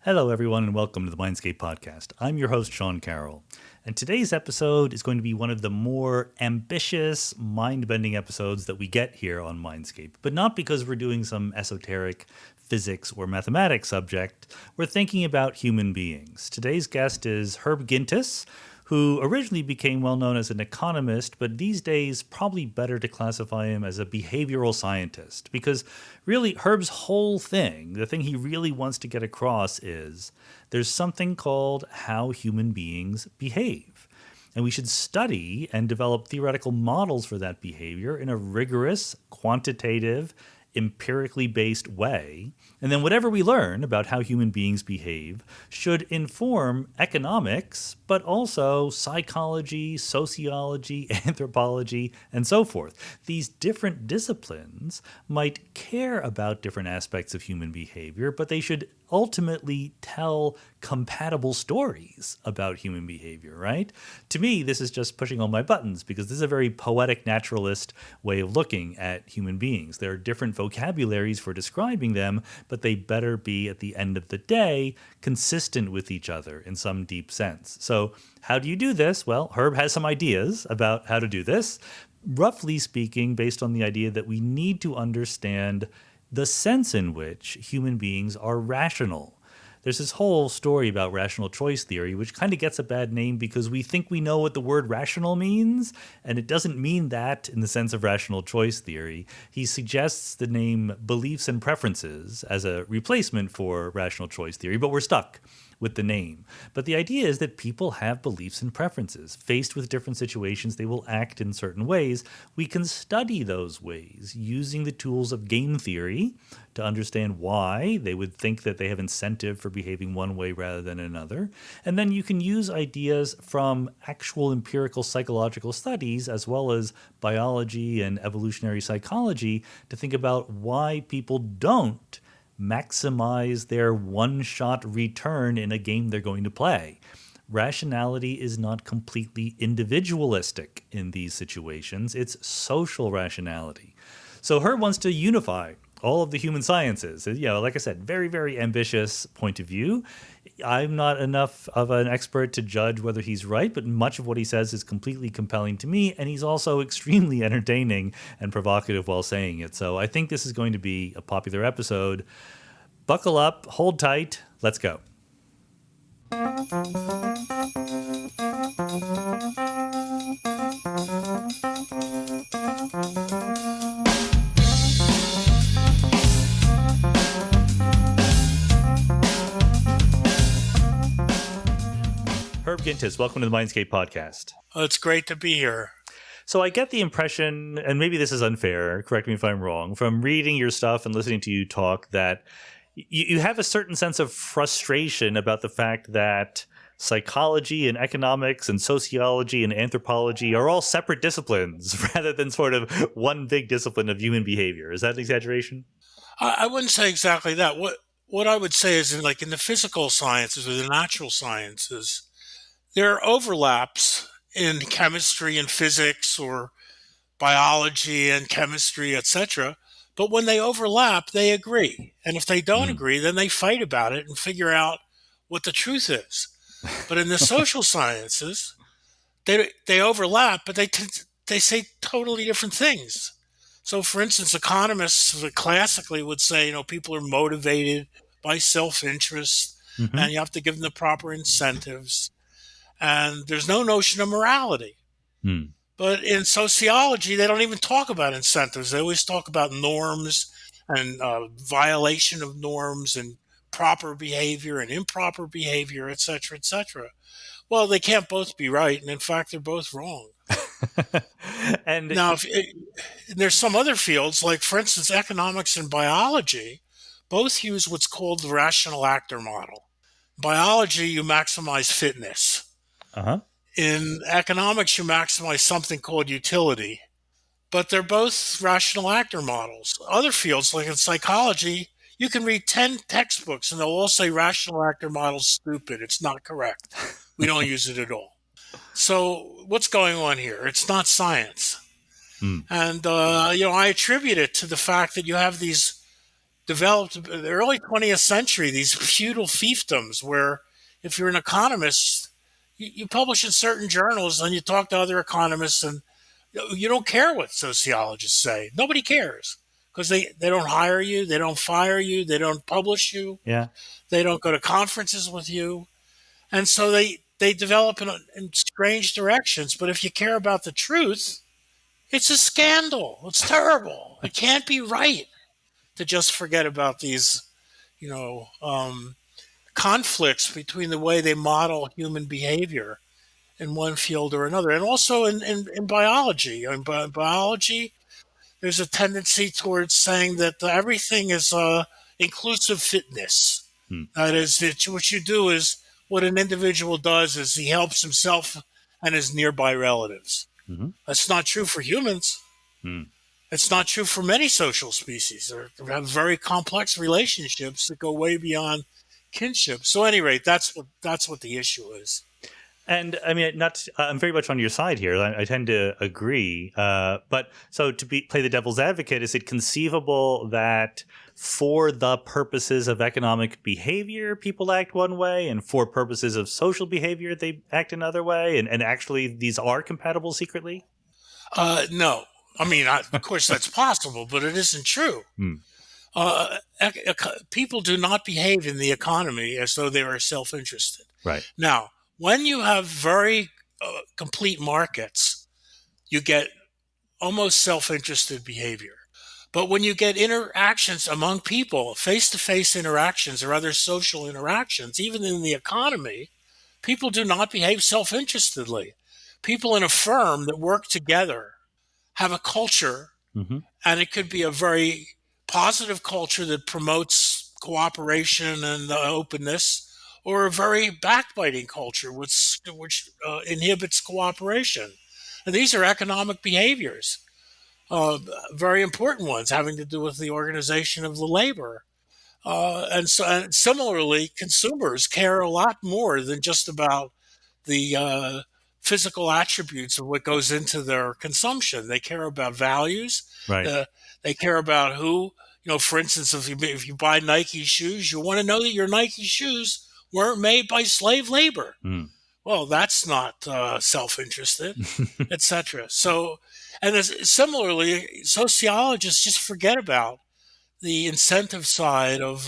Hello, everyone, and welcome to the Mindscape podcast. I'm your host, Sean Carroll, and today's episode is going to be one of the more ambitious, mind-bending episodes that we get here on Mindscape, but not because we're doing some esoteric physics or mathematics subject. We're thinking about human beings. Today's guest is Herb Gintis, who originally became well known as an economist, but these days probably better to classify him as a behavioral scientist. Because really, Herb's whole thing, the thing he really wants to get across is there's something called how human beings behave. And we should study and develop theoretical models for that behavior in a rigorous, quantitative, empirically based way. And then whatever we learn about how human beings behave should inform economics, but also psychology, sociology, anthropology, and so forth. These different disciplines might care about different aspects of human behavior, but they should ultimately tell compatible stories about human behavior, right? To me, this is just pushing all my buttons because this is a very poetic naturalist way of looking at human beings. There are different vocabularies for describing them, but they better be, at the end of the day, consistent with each other in some deep sense. So how do you do this? Well, Herb has some ideas about how to do this. Roughly speaking, based on the idea that we need to understand the sense in which human beings are rational. There's this whole story about rational choice theory, which kind of gets a bad name because we think we know what the word rational means, and it doesn't mean that in the sense of rational choice theory. He suggests the name beliefs and preferences as a replacement for rational choice theory, but we're stuck with the name. But the idea is that people have beliefs and preferences. Faced with different situations, they will act in certain ways. We can study those ways using the tools of game theory to understand why they would think that they have incentive for behaving one way rather than another. And then you can use ideas from actual empirical psychological studies as well as biology and evolutionary psychology to think about why people don't maximize their one-shot return in a game they're going to play. Rationality is not completely individualistic in these situations. It's social rationality. So Herb wants to unify all of the human sciences. Like I said, very, very ambitious point of view. I'm not enough of an expert to judge whether he's right, but much of what he says is completely compelling to me, and he's also extremely entertaining and provocative while saying it. So I think this is going to be a popular episode. Buckle up, hold tight, let's go. Herb Gintis, welcome to the Mindscape podcast. Oh, it's great to be here. So I get the impression, and maybe this is unfair, correct me if I'm wrong, from reading your stuff and listening to you talk, that you have a certain sense of frustration about the fact that psychology and economics and sociology and anthropology are all separate disciplines rather than sort of one big discipline of human behavior. Is that an exaggeration? I wouldn't say exactly that. What I would say is in the physical sciences or the natural sciences, there are overlaps in chemistry and physics or biology and chemistry, etc. But when they overlap, they agree. And if they don't agree, then they fight about it and figure out what the truth is. But in the social sciences, they overlap, but they say totally different things. So, for instance, economists classically would say, people are motivated by self-interest, and you have to give them the proper incentives. And there's no notion of morality. But in sociology, they don't even talk about incentives. They always talk about norms and violation of norms and proper behavior and improper behavior, et cetera, et cetera. Well, they can't both be right. And in fact, they're both wrong. And now, there's some other fields, like, for instance, economics and biology, both use what's called the rational actor model. Biology, you maximize fitness. In economics, you maximize something called utility, but they're both rational actor models. Other fields, like in psychology, you can read 10 textbooks and they'll all say rational actor model's stupid. It's not correct. We don't use it at all. So what's going on here? It's not science. And, I attribute it to the fact that you have these developed in the early 20th century, these feudal fiefdoms where if you're an economist, you publish in certain journals and you talk to other economists, and you don't care what sociologists say. Nobody cares because they don't hire you, they don't fire you, they don't publish you, Yeah. they don't go to conferences with you. And so they develop in strange directions. But if you care about the truth, it's a scandal. It's terrible. It can't be right to just forget about these, you know, conflicts between the way they model human behavior in one field or another. And also in biology. In biology, there's a tendency towards saying that everything is inclusive fitness. Hmm. That is, what you do is what an individual does is he helps himself and his nearby relatives. Mm-hmm. That's not true for humans. Hmm. It's not true for many social species. They have very complex relationships that go way beyond kinship. So, at any rate, that's what the issue is. And I mean, I'm very much on your side here. I tend to agree. But so play the devil's advocate, is it conceivable that for the purposes of economic behavior, people act one way, and for purposes of social behavior, they act another way? And actually, these are compatible secretly? No. I mean, of course, that's possible, but it isn't true. People do not behave in the economy as though they are self-interested. Right. Now, when you have very complete markets, you get almost self-interested behavior. But when you get interactions among people, face-to-face interactions or other social interactions, even in the economy, people do not behave self-interestedly. People in a firm that work together have a culture, Mm-hmm. and it could be a very positive culture that promotes cooperation and openness, or a very backbiting culture which inhibits cooperation. And these are economic behaviors, very important ones having to do with the organization of the labor. And similarly, consumers care a lot more than just about the physical attributes of what goes into their consumption. They care about values. Right. They care about who, for instance, if you buy Nike shoes, you want to know that your Nike shoes weren't made by slave labor. Mm. Well, that's not self-interested, etc. So, and similarly, sociologists just forget about the incentive side of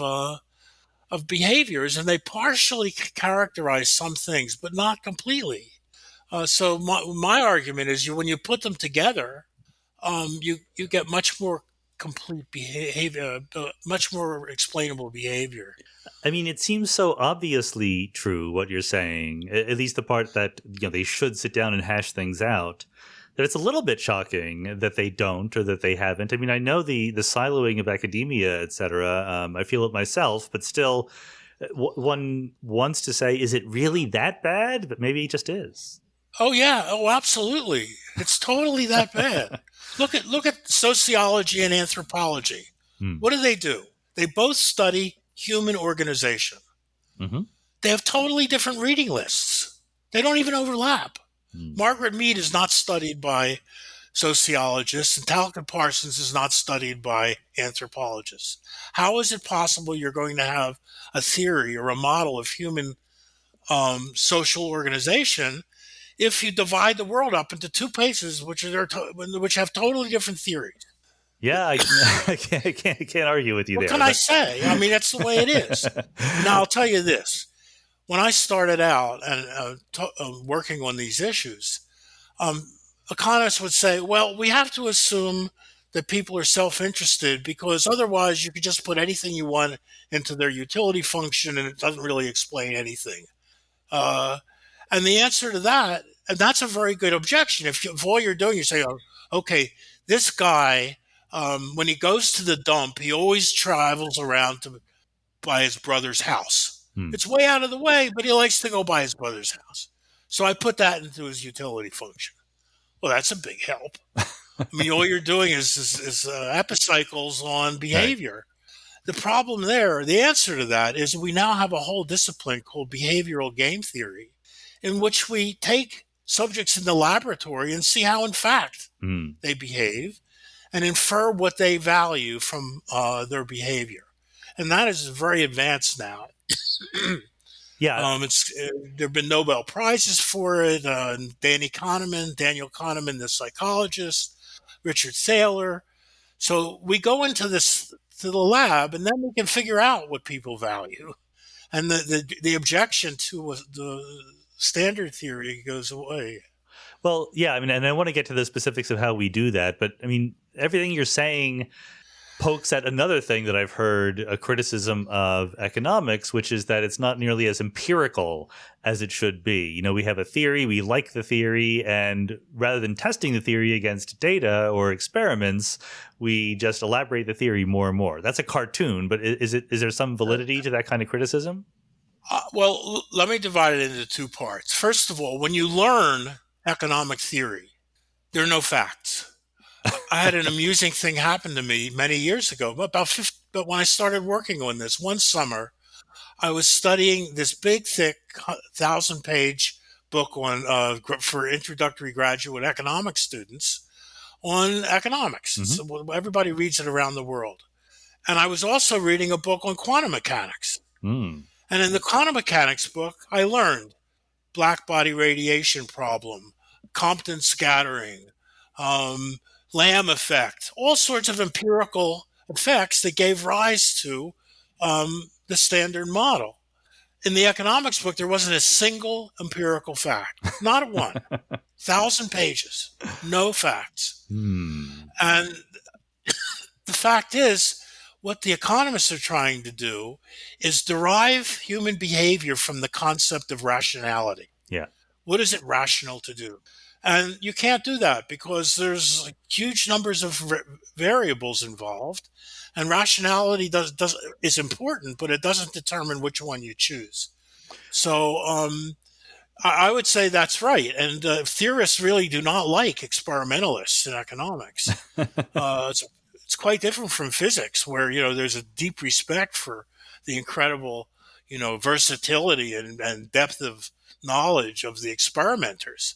behaviors, and they partially characterize some things, but not completely. So my argument is, when you put them together, you get much more complete behavior, much more explainable behavior. I mean, it seems so obviously true what you're saying, at least the part that they should sit down and hash things out, that it's a little bit shocking that they don't, or that they haven't. I mean, I know the siloing of academia, et cetera. I feel it myself, but still, one wants to say, is it really that bad? But maybe it just is. Oh yeah, oh absolutely, it's totally that bad. Look at sociology and anthropology. What do? They both study human organization. Mm-hmm. They have totally different reading lists. They don't even overlap. Margaret Mead is not studied by sociologists, and Talcott Parsons is not studied by anthropologists. How is it possible you're going to have a theory or a model of human social organization if you divide the world up into two places which have totally different theories? Yeah, I can't argue with you there. What can I say? I mean, that's the way it is. Now, I'll tell you this. When I started out and working on these issues, economists would say, well, we have to assume that people are self-interested, because otherwise you could just put anything you want into their utility function and it doesn't really explain anything. And the answer to that, and that's a very good objection. If all you're doing, you say, oh, okay, this guy, when he goes to the dump, he always travels around by his brother's house. It's way out of the way, but he likes to go by his brother's house. So I put that into his utility function. Well, that's a big help. I mean, all you're doing is epicycles on behavior. Right. The problem there, the answer to that is we now have a whole discipline called behavioral game theory, in which we take subjects in the laboratory and see how, in fact, they behave and infer what they value from their behavior. and that is very advanced now. Yeah. It's there have been Nobel prizes for it. Daniel Kahneman, the psychologist, Richard Thaler. So we go into this to the lab, and then we can figure out what people value, and the objection to the standard theory goes away. Well, yeah, I mean, and I want to get to the specifics of how we do that, but I mean, everything you're saying pokes at another thing that I've heard a criticism of economics, which is that it's not nearly as empirical as it should be. You know, we have a theory, we like the theory, and rather than testing the theory against data or experiments, we just elaborate the theory more and more. That's a cartoon, but is there some validity to that kind of criticism? Let me divide it into two parts. First of all, when you learn economic theory, there are no facts. I had an amusing thing happen to me many years ago, but when I started working on this one summer, I was studying this big, thick, 1,000-page book on for introductory graduate economics students on economics. Mm-hmm. So everybody reads it around the world. And I was also reading a book on quantum mechanics. Mm. And in the quantum mechanics book, I learned black body radiation problem, Compton scattering, Lamb effect, all sorts of empirical effects that gave rise to the standard model. In the economics book, there wasn't a single empirical fact, not one. 1,000 pages, no facts. And the fact is, what the economists are trying to do is derive human behavior from the concept of rationality. Yeah. What is it rational to do? And you can't do that because there's huge numbers of variables involved, and rationality is important, but it doesn't determine which one you choose. So I would say that's right. And theorists really do not like experimentalists in economics. It's quite different from physics, where there's a deep respect for the incredible versatility and depth of knowledge of the experimenters.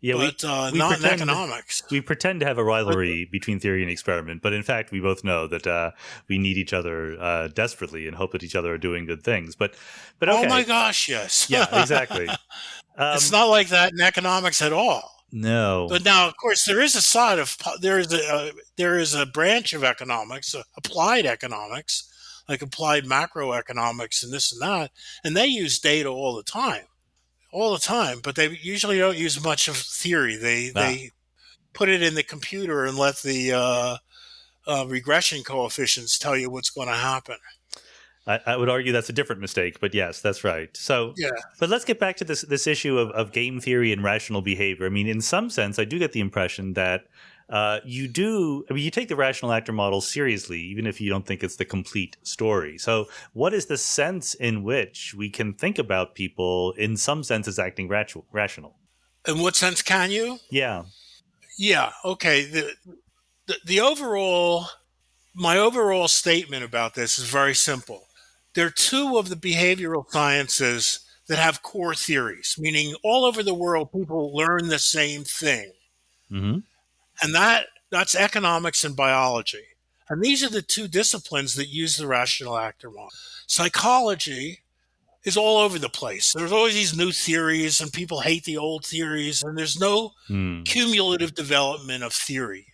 Yeah, but not in economics. We pretend to have a rivalry between theory and experiment, but in fact, we both know that we need each other desperately and hope that each other are doing good things. But okay. Oh my gosh, yes. Yeah, exactly. It's not like that in economics at all. No. But now, of course, there is a side of there is a branch of economics, applied economics, like applied macroeconomics and this and that, and they use data all the time. But they usually don't use much of theory. They put it in the computer and let the regression coefficients tell you what's going to happen. I would argue that's a different mistake, but yes, that's right. So, yeah. But let's get back to this issue of game theory and rational behavior. I mean, in some sense, I do get the impression that you take the rational actor model seriously, even if you don't think it's the complete story. So what is the sense in which we can think about people in some sense as acting rational? In what sense can you? Yeah. Yeah. Okay. My overall statement about this is very simple. There are two of the behavioral sciences that have core theories, meaning all over the world, people learn the same thing. Mm-hmm. And that's economics and biology. And these are the two disciplines that use the rational actor model. Psychology is all over the place. There's always these new theories, and people hate the old theories, and there's no cumulative development of theory.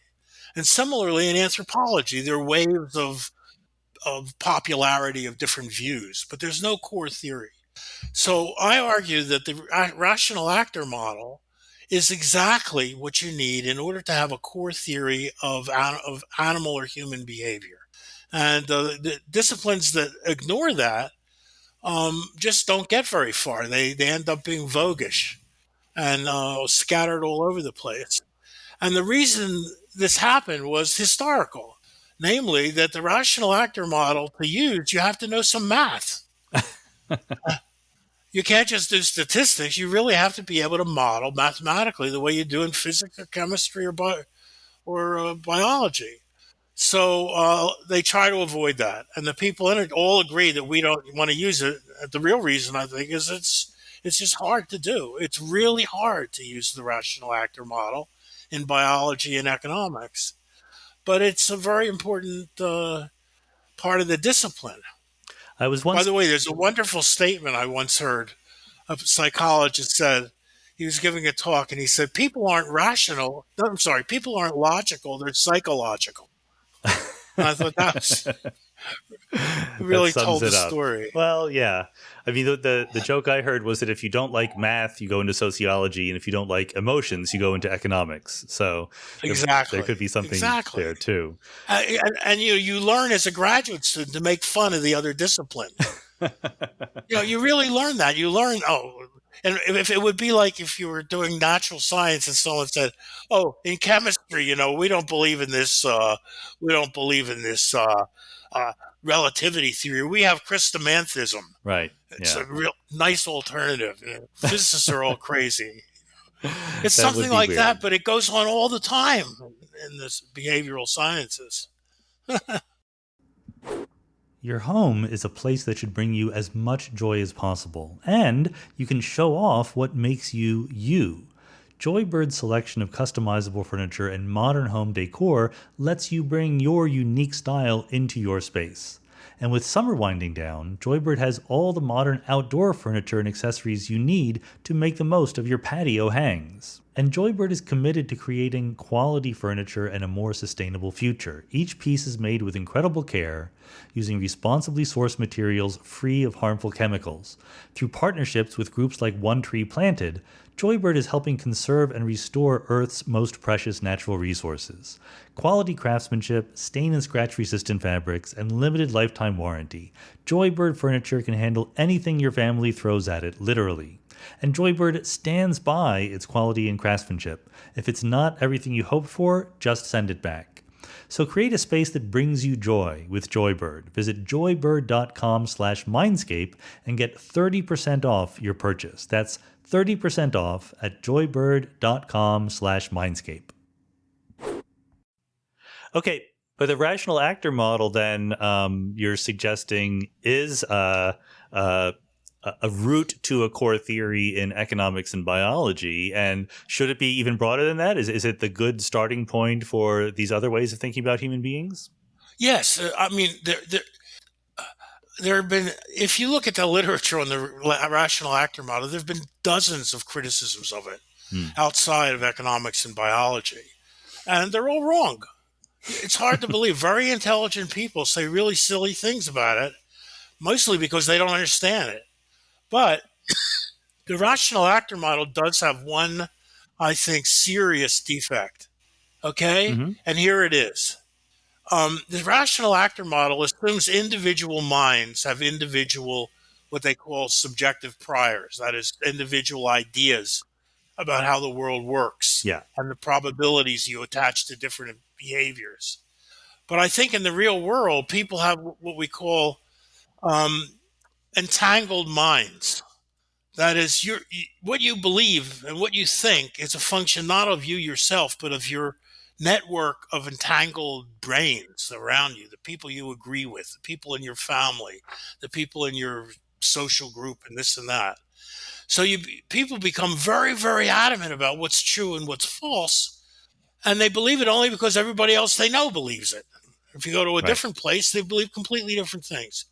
And similarly, in anthropology, there are waves of popularity of different views, but there's no core theory. So I argue that the rational actor model is exactly what you need in order to have a core theory of animal or human behavior. And the disciplines that ignore that just don't get very far. They end up being voguish and scattered all over the place. And the reason this happened was historical, namely that the rational actor model to use, you have to know some math. You can't just do statistics. You really have to be able to model mathematically the way you do in physics or chemistry or biology. So they try to avoid that. And the people in it all agree that we don't want to use it. The real reason, I think, is it's just hard to do. It's really hard to use the rational actor model in biology and economics. But it's a very important part of the discipline. I was By once the way, there's a wonderful statement I once heard. A psychologist said, he was giving a talk and he said, people aren't rational. No, I'm sorry, people aren't logical, they're psychological. And I thought that was that really sums told the it up. story. Well, yeah. I mean, the joke I heard was that if you don't like math, you go into sociology, and if you don't like emotions, you go into economics. So there Exactly. could be something Exactly. there too. And you learn as a graduate student to make fun of the other discipline. You really learn that. You learn, and if it would be like if you were doing natural science and someone said, "Oh, in chemistry, we don't believe in this. We don't believe in this uh, relativity theory. We have Christomanthism. Right. It's Yeah. a real nice alternative. Physicists are all crazy. It's That would something be like weird. that, but it goes on all the time in this behavioral sciences. Your home is a place that should bring you as much joy as possible, and you can show off what makes you you. Joybird's selection of customizable furniture and modern home decor lets you bring your unique style into your space. And with summer winding down, Joybird has all the modern outdoor furniture and accessories you need to make the most of your patio hangs. And Joybird is committed to creating quality furniture and a more sustainable future. Each piece is made with incredible care, using responsibly sourced materials free of harmful chemicals. Through partnerships with groups like One Tree Planted, Joybird is helping conserve and restore Earth's most precious natural resources. Quality craftsmanship, stain and scratch resistant fabrics, and limited lifetime warranty. Joybird furniture can handle anything your family throws at it, literally. And Joybird stands by its quality and craftsmanship. If it's not everything you hoped for, just send it back. So create a space that brings you joy with Joybird. Visit joybird.com/mindscape and get 30% off your purchase. That's 30% off at joybird.com/mindscape. Okay, but the rational actor model then you're suggesting is a route to a core theory in economics and biology. And should it be even broader than that? Is it the good starting point for these other ways of thinking about human beings? Yes, I mean there have been. If you look at the literature on the rational actor model, there have been dozens of criticisms of it outside of economics and biology, and they're all wrong. It's hard to believe. Very intelligent people say really silly things about it, mostly because they don't understand it. But the rational actor model does have one, I think, serious defect. Okay? Mm-hmm. And here it is. The rational actor model assumes individual minds have individual, what they call subjective priors, that is, individual ideas about how the world works Yeah. and the probabilities you attach to different behaviors. But I think in the real world, people have what we call entangled minds. That is, what you believe and what you think is a function not of you yourself, but of your network of entangled brains around you, the people you agree with, the people in your family, the people in your social group, and this and that. So people become very, very adamant about what's true and what's false, and they believe it only because everybody else they know believes it. If you go to a Right. different place, they believe completely different things.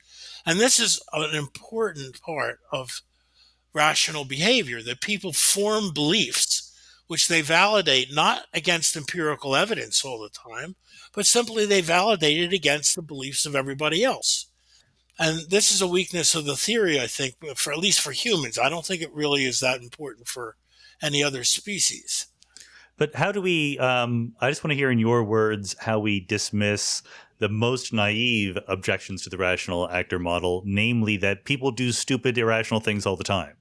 And this is an important part of rational behavior, that people form beliefs which they validate not against empirical evidence all the time, but simply they validate it against the beliefs of everybody else. And this is a weakness of the theory, I think, for at least for humans. I don't think it really is that important for any other species. But how do we, I just want to hear in your words how we dismiss the most naive objections to the rational actor model, namely that people do stupid, irrational things all the time.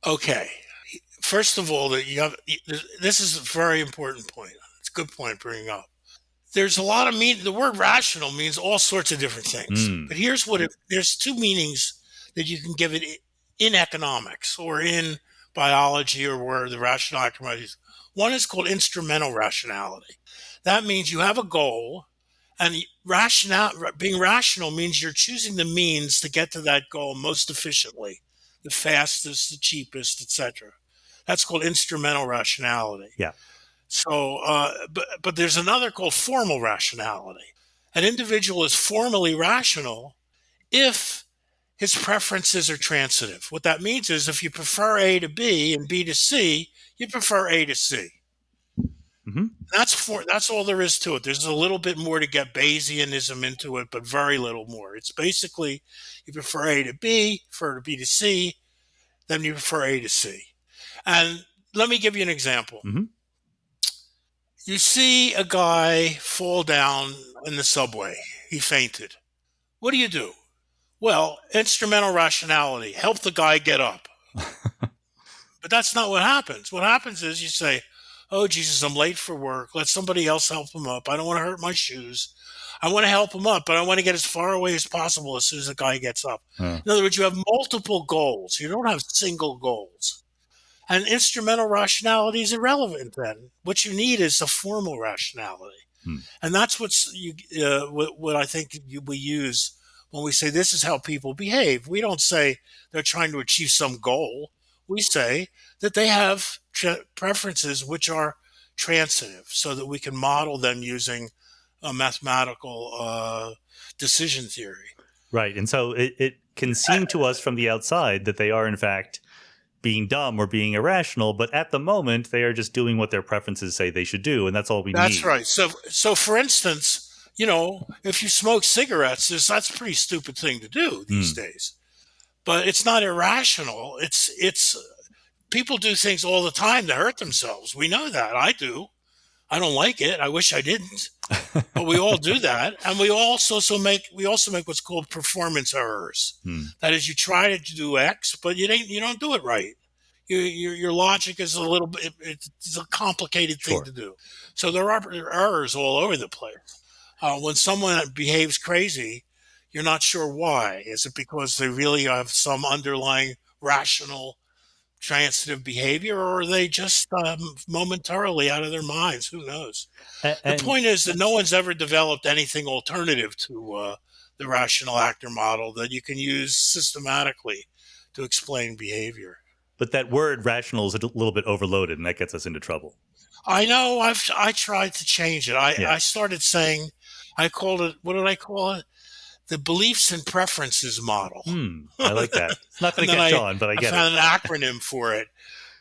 Okay. First of all, this is a very important point. It's a good point bringing up. There's a lot of the word rational means all sorts of different things. But here's there's two meanings that you can give it in economics or in biology or where the rational actor model is. One is called instrumental rationality. That means you have a goal, and being rational means you're choosing the means to get to that goal most efficiently, the fastest, the cheapest, etc. That's called instrumental rationality. Yeah. So, but there's another called formal rationality. An individual is formally rational if his preferences are transitive. What that means is if you prefer A to B and B to C, you prefer A to C. Hmm. That's all there is to it. There's a little bit more to get Bayesianism into it, but very little more. It's basically you prefer A to B, prefer to B to C, then you prefer A to C. And let me give you an example. Hmm. You see a guy fall down in the subway. He fainted. What do? Well, instrumental rationality. Help the guy get up. But that's not what happens. What happens is you say, oh, Jesus, I'm late for work. Let somebody else help him up. I don't want to hurt my shoes. I want to help him up, but I want to get as far away as possible as soon as the guy gets up. Huh. In other words, you have multiple goals. You don't have single goals. And instrumental rationality is irrelevant then. What you need is a formal rationality. Hmm. And that's what I think we use when we say this is how people behave. We don't say they're trying to achieve some goal. We say that they have preferences which are transitive so that we can model them using a mathematical decision theory. Right. And so it can seem to us from the outside that they are, in fact, being dumb or being irrational, but at the moment they are just doing what their preferences say they should do, and that's all we need. That's right. So for instance, if you smoke cigarettes, that's a pretty stupid thing to do these days. But it's not irrational. It's people do things all the time to hurt themselves. We know that. I do. I don't like it. I wish I didn't. But we all do that, and we also make what's called performance errors. That is, you try to do X, but you don't do it right. Your logic is a little bit. It's a complicated thing to do. So there are errors all over the place. When someone behaves crazy, you're not sure why. Is it because they really have some underlying rational transitive behavior, or are they just momentarily out of their minds? Who knows? The point is that no one's ever developed anything alternative to the rational actor model that you can use systematically to explain behavior. But that word rational is a little bit overloaded, and that gets us into trouble. I know. I tried to change it. I started saying, I called it, what did I call it? The beliefs and preferences model. I like that. It's not going to catch on, but I get it. I found an acronym for it.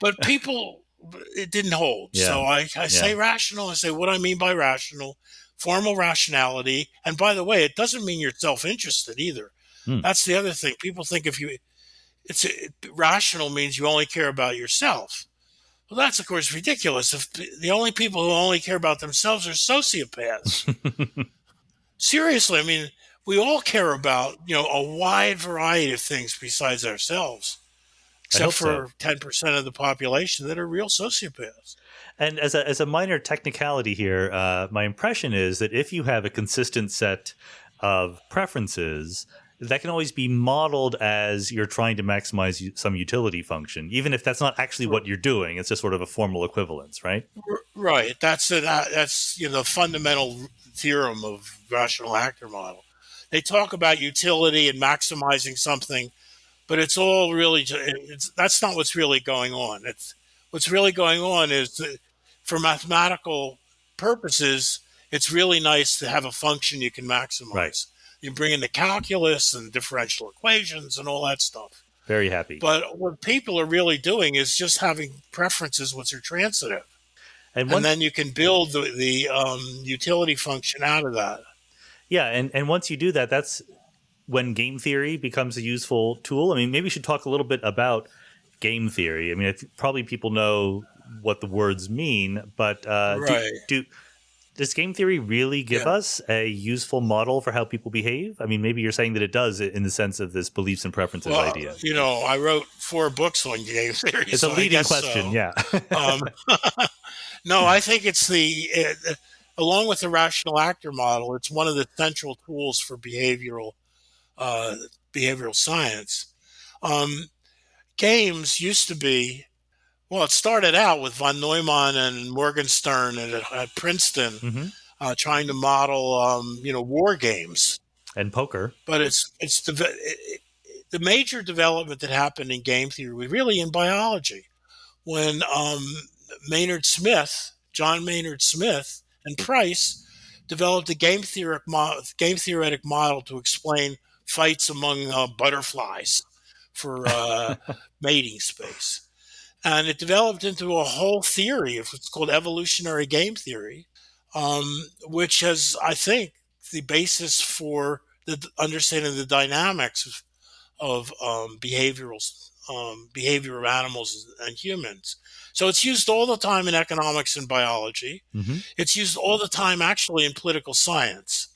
But it didn't hold. Yeah. So I say rational. I say what I mean by rational, formal rationality. And by the way, it doesn't mean you're self-interested either. That's the other thing. People think rational means you only care about yourself. Well, that's, of course, ridiculous. If the only people who only care about themselves are sociopaths. Seriously, I mean, we all care about, a wide variety of things besides ourselves, except for 10% of the population that are real sociopaths. And as a minor technicality here, my impression is that if you have a consistent set of preferences, that can always be modeled as you're trying to maximize some utility function, even if that's not actually what you're doing. It's just sort of a formal equivalence, right? Right. That's the fundamental theorem of rational actor model. They talk about utility and maximizing something, but it's all really that's not what's really going on. What's really going on is that for mathematical purposes, it's really nice to have a function you can maximize. Right. You bring in the calculus and differential equations and all that stuff. Very happy. But what people are really doing is just having preferences which are transitive. And then you can build the utility function out of that. Yeah, and once you do that, that's when game theory becomes a useful tool. I mean, maybe we should talk a little bit about game theory. I mean, probably people know what the words mean, but does game theory really give us a useful model for how people behave? I mean, maybe you're saying that it does in the sense of this beliefs and preferences idea. I wrote 4 books on game theory. It's a leading question, yeah. No, I think it's along with the rational actor model, it's one of the central tools for behavioral science. Games used to be, it started out with von Neumann and Morgenstern at Princeton trying to model, war games and poker. But it's the major development that happened in game theory was really in biology when John Maynard Smith, and Price developed a game theoretic model to explain fights among butterflies for mating space. And it developed into a whole theory. It's called evolutionary game theory, which has, I think, the basis for the understanding the dynamics of behavior of animals and humans. So it's used all the time in economics and biology. Mm-hmm. It's used all the time, actually, in political science.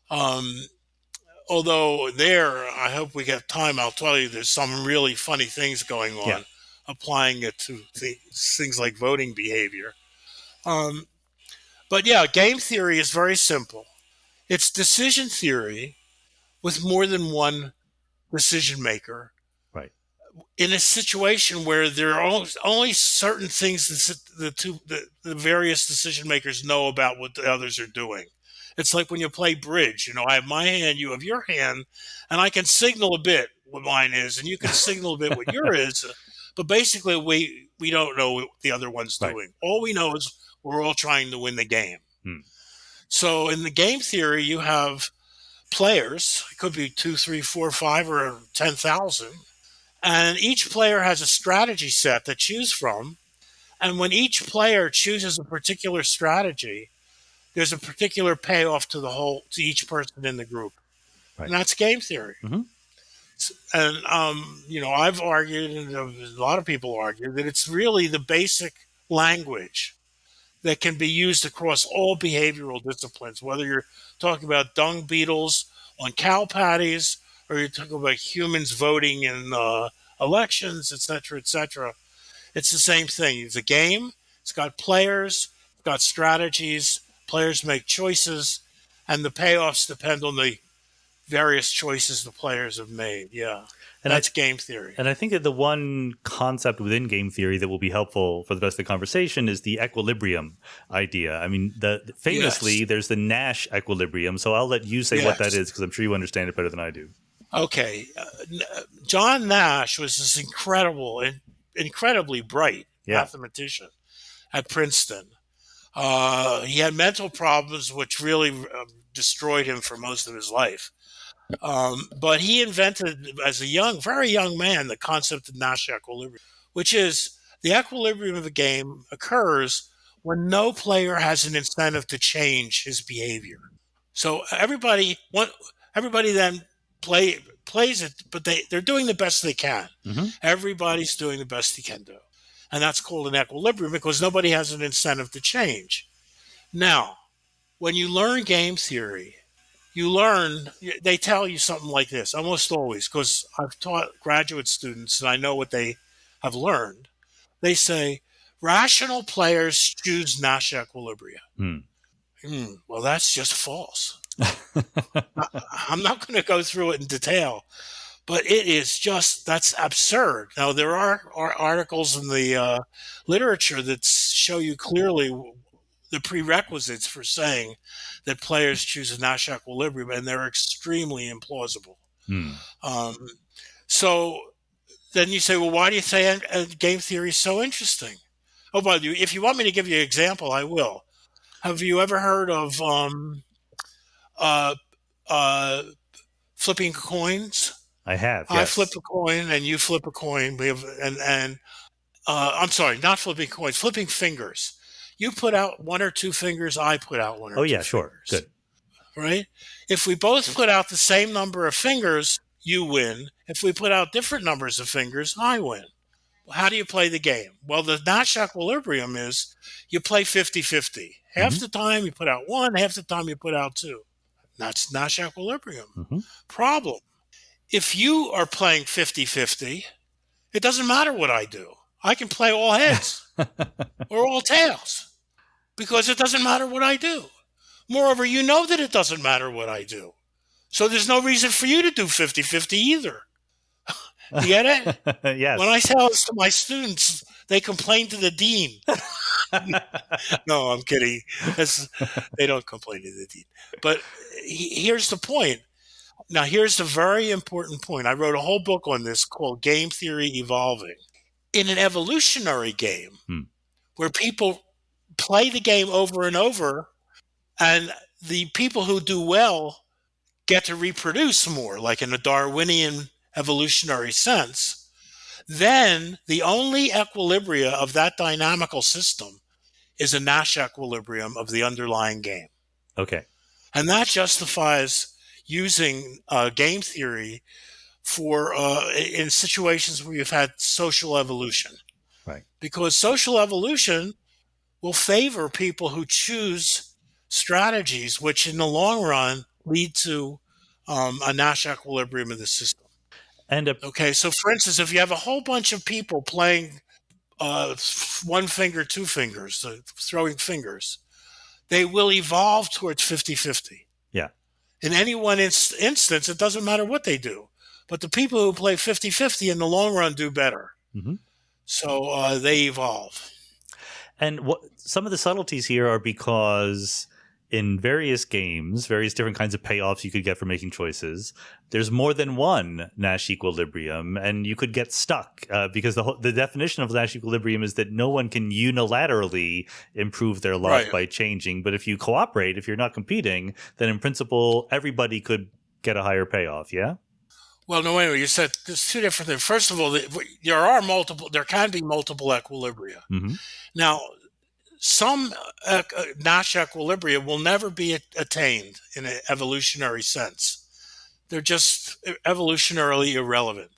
Although I hope we get time, I'll tell you there's some really funny things going on, Yeah. applying it to things like voting behavior. But yeah, game theory is very simple. It's decision theory with more than one decision maker Right. in a situation where there are only certain things that the various decision makers know about what the others are doing. It's like when you play bridge. I have my hand, you have your hand, and I can signal a bit what mine is, and you can signal a bit what yours is. But basically, we don't know what the other one's Right. doing. All we know is we're all trying to win the game. Hmm. So in the game theory, you have players. It could be 2, 3, 4, 5, or 10,000. And each player has a strategy set to choose from. And when each player chooses a particular strategy, there's a particular payoff to each person in the group. Right. And that's game theory. Mm-hmm. And, I've argued, and a lot of people argue, that it's really the basic language that can be used across all behavioral disciplines, whether you're talking about dung beetles on cow patties, or you're talking about humans voting in elections, et cetera, et cetera. It's the same thing. It's a game. It's got players. It's got strategies. Players make choices, and the payoffs depend on the various choices the players have made. Yeah. And that's game theory. And I think that the one concept within game theory that will be helpful for the rest of the conversation is the equilibrium idea. I mean, famously, Yes. There's the Nash Equilibrium. So I'll let you say Yes. what that is, because I'm sure you understand it better than I do. Okay. John Nash was this incredibly bright mathematician at Princeton. He had mental problems, which really destroyed him for most of his life. But he invented, as a very young man, the concept of Nash equilibrium, which is the equilibrium of a game occurs when no player has an incentive to change his behavior. So everybody then plays it, but they're doing the best they can. Mm-hmm. Everybody's doing the best he can do. And that's called an equilibrium because nobody has an incentive to change. Now, when you learn game theory, they tell you something like this, almost always, because I've taught graduate students and I know what they have learned. They say, rational players choose Nash equilibria. Well, that's just false. I'm not going to go through it in detail, but that's absurd. Now, there are articles in the literature that show you clearly the prerequisites for saying that players choose a Nash equilibrium, and they're extremely implausible. So then you say, well, why do you say game theory is so interesting? Oh, by the way, if you want me to give you an example, I will. Have you ever heard of flipping coins? I have. Yes. I flip a coin and you flip a coin. I'm sorry, not flipping coins, flipping fingers. You put out one or two fingers, I put out one or two fingers. Oh, yeah, sure. Good. Right? If we both put out the same number of fingers, you win. If we put out different numbers of fingers, I win. How do you play the game? Well, the Nash equilibrium is you play 50-50. Half the time you put out one, half the time you put out two. That's Nash equilibrium. Problem. If you are playing 50-50, it doesn't matter what I do. I can play all heads or all tails because it doesn't matter what I do. Moreover, you know that it doesn't matter what I do. So there's no reason for you to do 50-50 either. You get it? Yes. When I tell this to my students, they complain to the dean. No, I'm kidding. They don't complain to the dean. But here's the point. Now, here's the very important point. I wrote a whole book on this called Game Theory Evolving. In an evolutionary game where people play the game over and over, and the people who do well get to reproduce more, like in a Darwinian evolutionary sense, then the only equilibria of that dynamical system is a Nash equilibrium of the underlying game. Okay. And that justifies using game theory for in situations where you've had social evolution. Right. Because social evolution will favor people who choose strategies which in the long run lead to a Nash equilibrium of the system. And Okay, so for instance, if you have a whole bunch of people playing one finger, two fingers, throwing fingers, they will evolve towards 50-50. yeah. In any one instance, it doesn't matter what they do. But the people who play 50-50 in the long run do better. Mm-hmm. So they evolve. And what some of the subtleties here are because in various games, various different kinds of payoffs you could get for making choices, there's more than one Nash equilibrium, and you could get stuck because the definition of Nash equilibrium is that no one can unilaterally improve their lot Right. by changing. But if you cooperate, if you're not competing, then in principle, everybody could get a higher payoff, yeah? Well, no, anyway, you said there's two different things. First of all, there can be multiple equilibria. Mm-hmm. Now, some Nash equilibria will never be attained in an evolutionary sense. They're just evolutionarily irrelevant.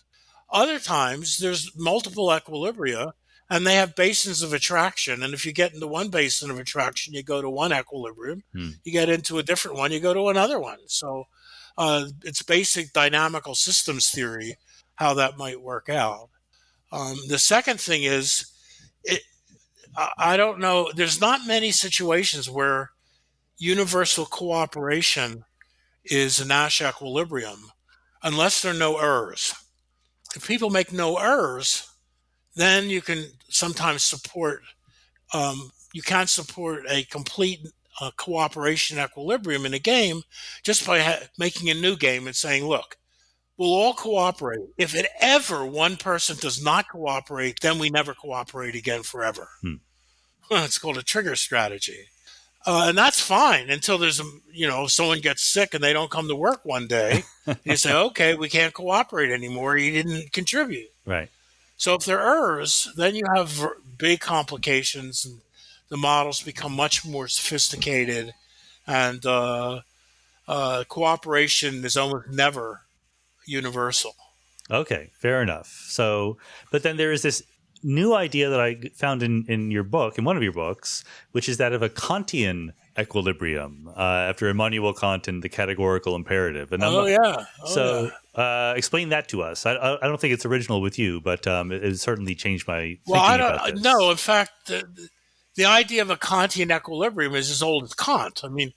Other times, there's multiple equilibria, and they have basins of attraction. And if you get into one basin of attraction, you go to one equilibrium. You get into a different one, you go to another one. So it's basic dynamical systems theory, how that might work out. The second thing is, I don't know, there's not many situations where universal cooperation is a Nash equilibrium unless there are no errors. If people make no errors, then you can sometimes support, you can't support a complete cooperation equilibrium in a game just by making a new game and saying, look, we'll all cooperate. If it ever one person does not cooperate, then we never cooperate again forever. It's called a trigger strategy. And that's fine until there's, someone gets sick and they don't come to work one day. You say, okay, we can't cooperate anymore. You didn't contribute. Right. So if there are errors, then you have big complications and the models become much more sophisticated, and cooperation is almost never universal. Okay, fair enough. So, but then there is this new idea that I found in your book, in one of your books, which is that of a Kantian equilibrium, after Immanuel Kant and the categorical imperative. And explain that to us. I don't think it's original with you, but it certainly changed my thinking about this. No, in fact, the idea of a Kantian equilibrium is as old as Kant. I mean,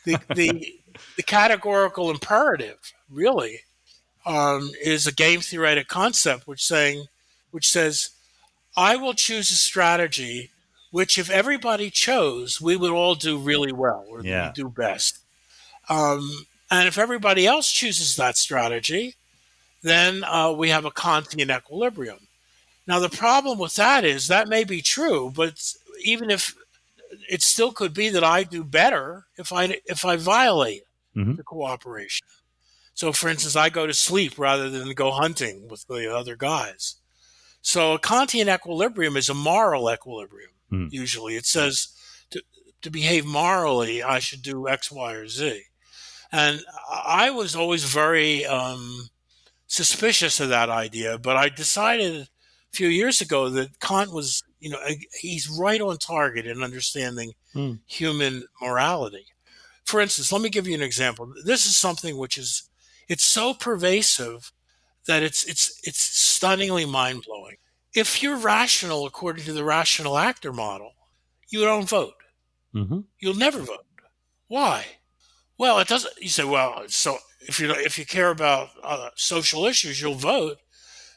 the categorical imperative really is a game theoretic concept which says, I will choose a strategy which, if everybody chose, we would all do really well, or we do best. And if everybody else chooses that strategy, then we have a Kantian equilibrium. Now, the problem with that is that may be true, but even if it still could be that I do better if I violate the cooperation. So, for instance, I go to sleep rather than go hunting with the other guys. So a Kantian equilibrium is a moral equilibrium, usually. It says to behave morally, I should do X, Y, or Z. And I was always very suspicious of that idea, but I decided a few years ago that Kant was, he's right on target in understanding human morality. For instance, let me give you an example. This is something which it's so pervasive that it's stunningly mind-blowing. If you're rational according to the rational actor model, you don't vote. You'll never vote. Why? Well, it doesn't. You say, well, so if you care about social issues, you'll vote.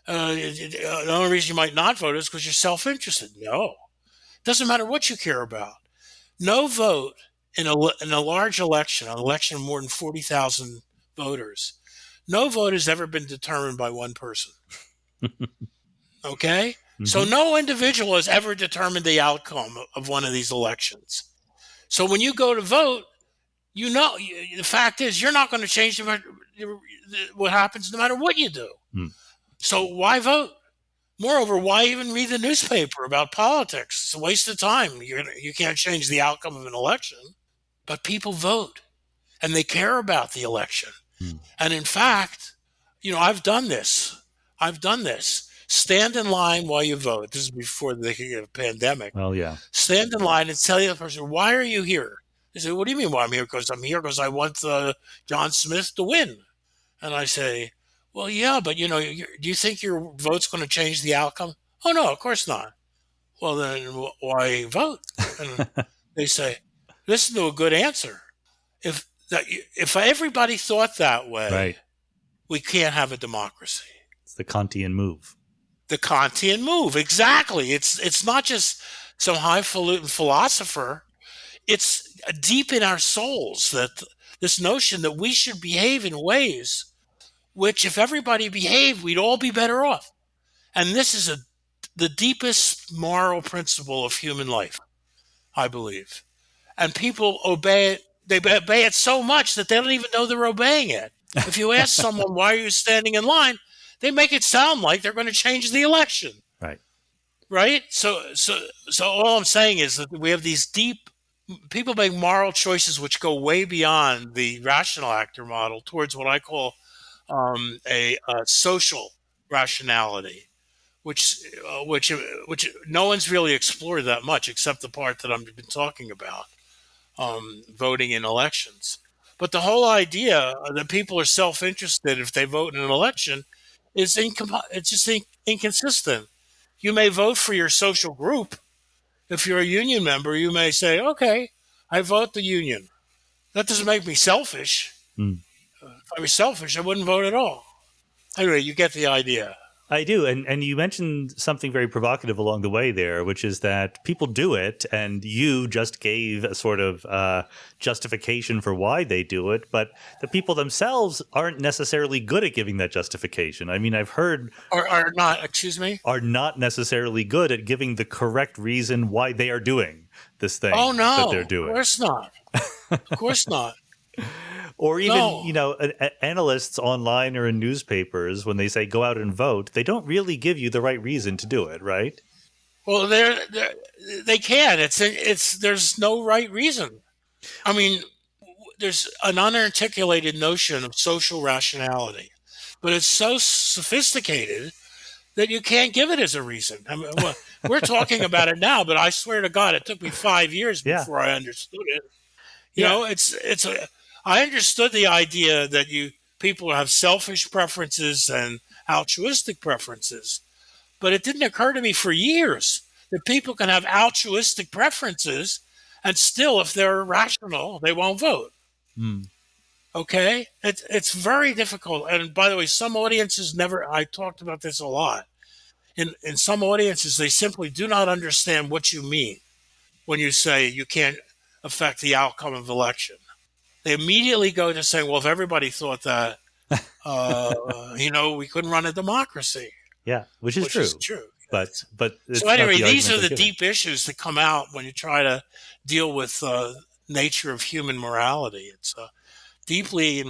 The only reason you might not vote is because you're self-interested. No, it doesn't matter what you care about. No vote in a large election, an election of more than 40,000 voters. No vote has ever been determined by one person. Okay? So no individual has ever determined the outcome of one of these elections. So when you go to vote, The fact is, you're not going to change what happens no matter what you do. Hmm. So why vote? Moreover, why even read the newspaper about politics? It's a waste of time. You can't change the outcome of an election, but people vote and they care about the election. Hmm. And in fact, I've done this. Stand in line while you vote. This is before the pandemic. Well, yeah. Stand in line and tell the other person, why are you here? They say, what do you mean why I'm here? Because I'm here because I want John Smith to win. And I say, well, yeah, but do you think your vote's going to change the outcome? Oh, no, of course not. Well, then why vote? And they say, listen to a good answer. If everybody thought that way, Right. we can't have a democracy. It's the Kantian move. The Kantian move, exactly. It's not just some highfalutin philosopher. It's deep in our souls that this notion that we should behave in ways which, if everybody behaved, we'd all be better off. And this is the deepest moral principle of human life, I believe. And people obey it. They obey it so much that they don't even know they're obeying it. If you ask someone, why are you standing in line? They make it sound like they're going to change the election. Right. Right? So all I'm saying is that we have these people make moral choices which go way beyond the rational actor model towards what I call a social rationality, which no one's really explored that much except the part that I've been talking about, voting in elections. But the whole idea that people are self-interested if they vote in an election is it's just inconsistent. You may vote for your social group. If you're a union member, you may say, okay, I vote the union. That doesn't make me selfish. Hmm. If I was selfish, I wouldn't vote at all. Anyway, you get the idea. I do. And you mentioned something very provocative along the way there, which is that people do it, and you just gave a sort of justification for why they do it, but the people themselves aren't necessarily good at giving that justification. I mean, I've heard... Are not, excuse me? Are not necessarily good at giving the correct reason why they are doing this thing that they're doing. Of course not. Of course not. Or even, analysts online or in newspapers, when they say go out and vote, they don't really give you the right reason to do it, right? Well, they can. There's no right reason. I mean, there's an unarticulated notion of social rationality, but it's so sophisticated that you can't give it as a reason. I mean, we're talking about it now, but I swear to God, it took me 5 years before I understood it. I understood the idea that people have selfish preferences and altruistic preferences, but it didn't occur to me for years that people can have altruistic preferences and still, if they're rational, they won't vote. Mm. Okay? It's very difficult. And by the way, some audiences I talked about this a lot. In some audiences, they simply do not understand what you mean when you say you can't affect the outcome of election. They immediately go to saying, well, if everybody thought that, we couldn't run a democracy. Yeah, which is true. But so anyway, these are the deep issues that come out when you try to deal with nature of human morality. It's deeply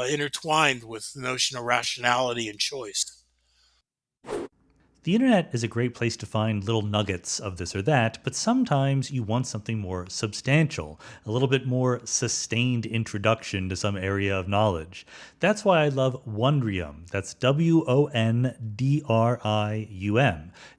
intertwined with the notion of rationality and choice. The internet is a great place to find little nuggets of this or that, but sometimes you want something more substantial, a little bit more sustained introduction to some area of knowledge. That's why I love Wondrium. That's WONDRIUM.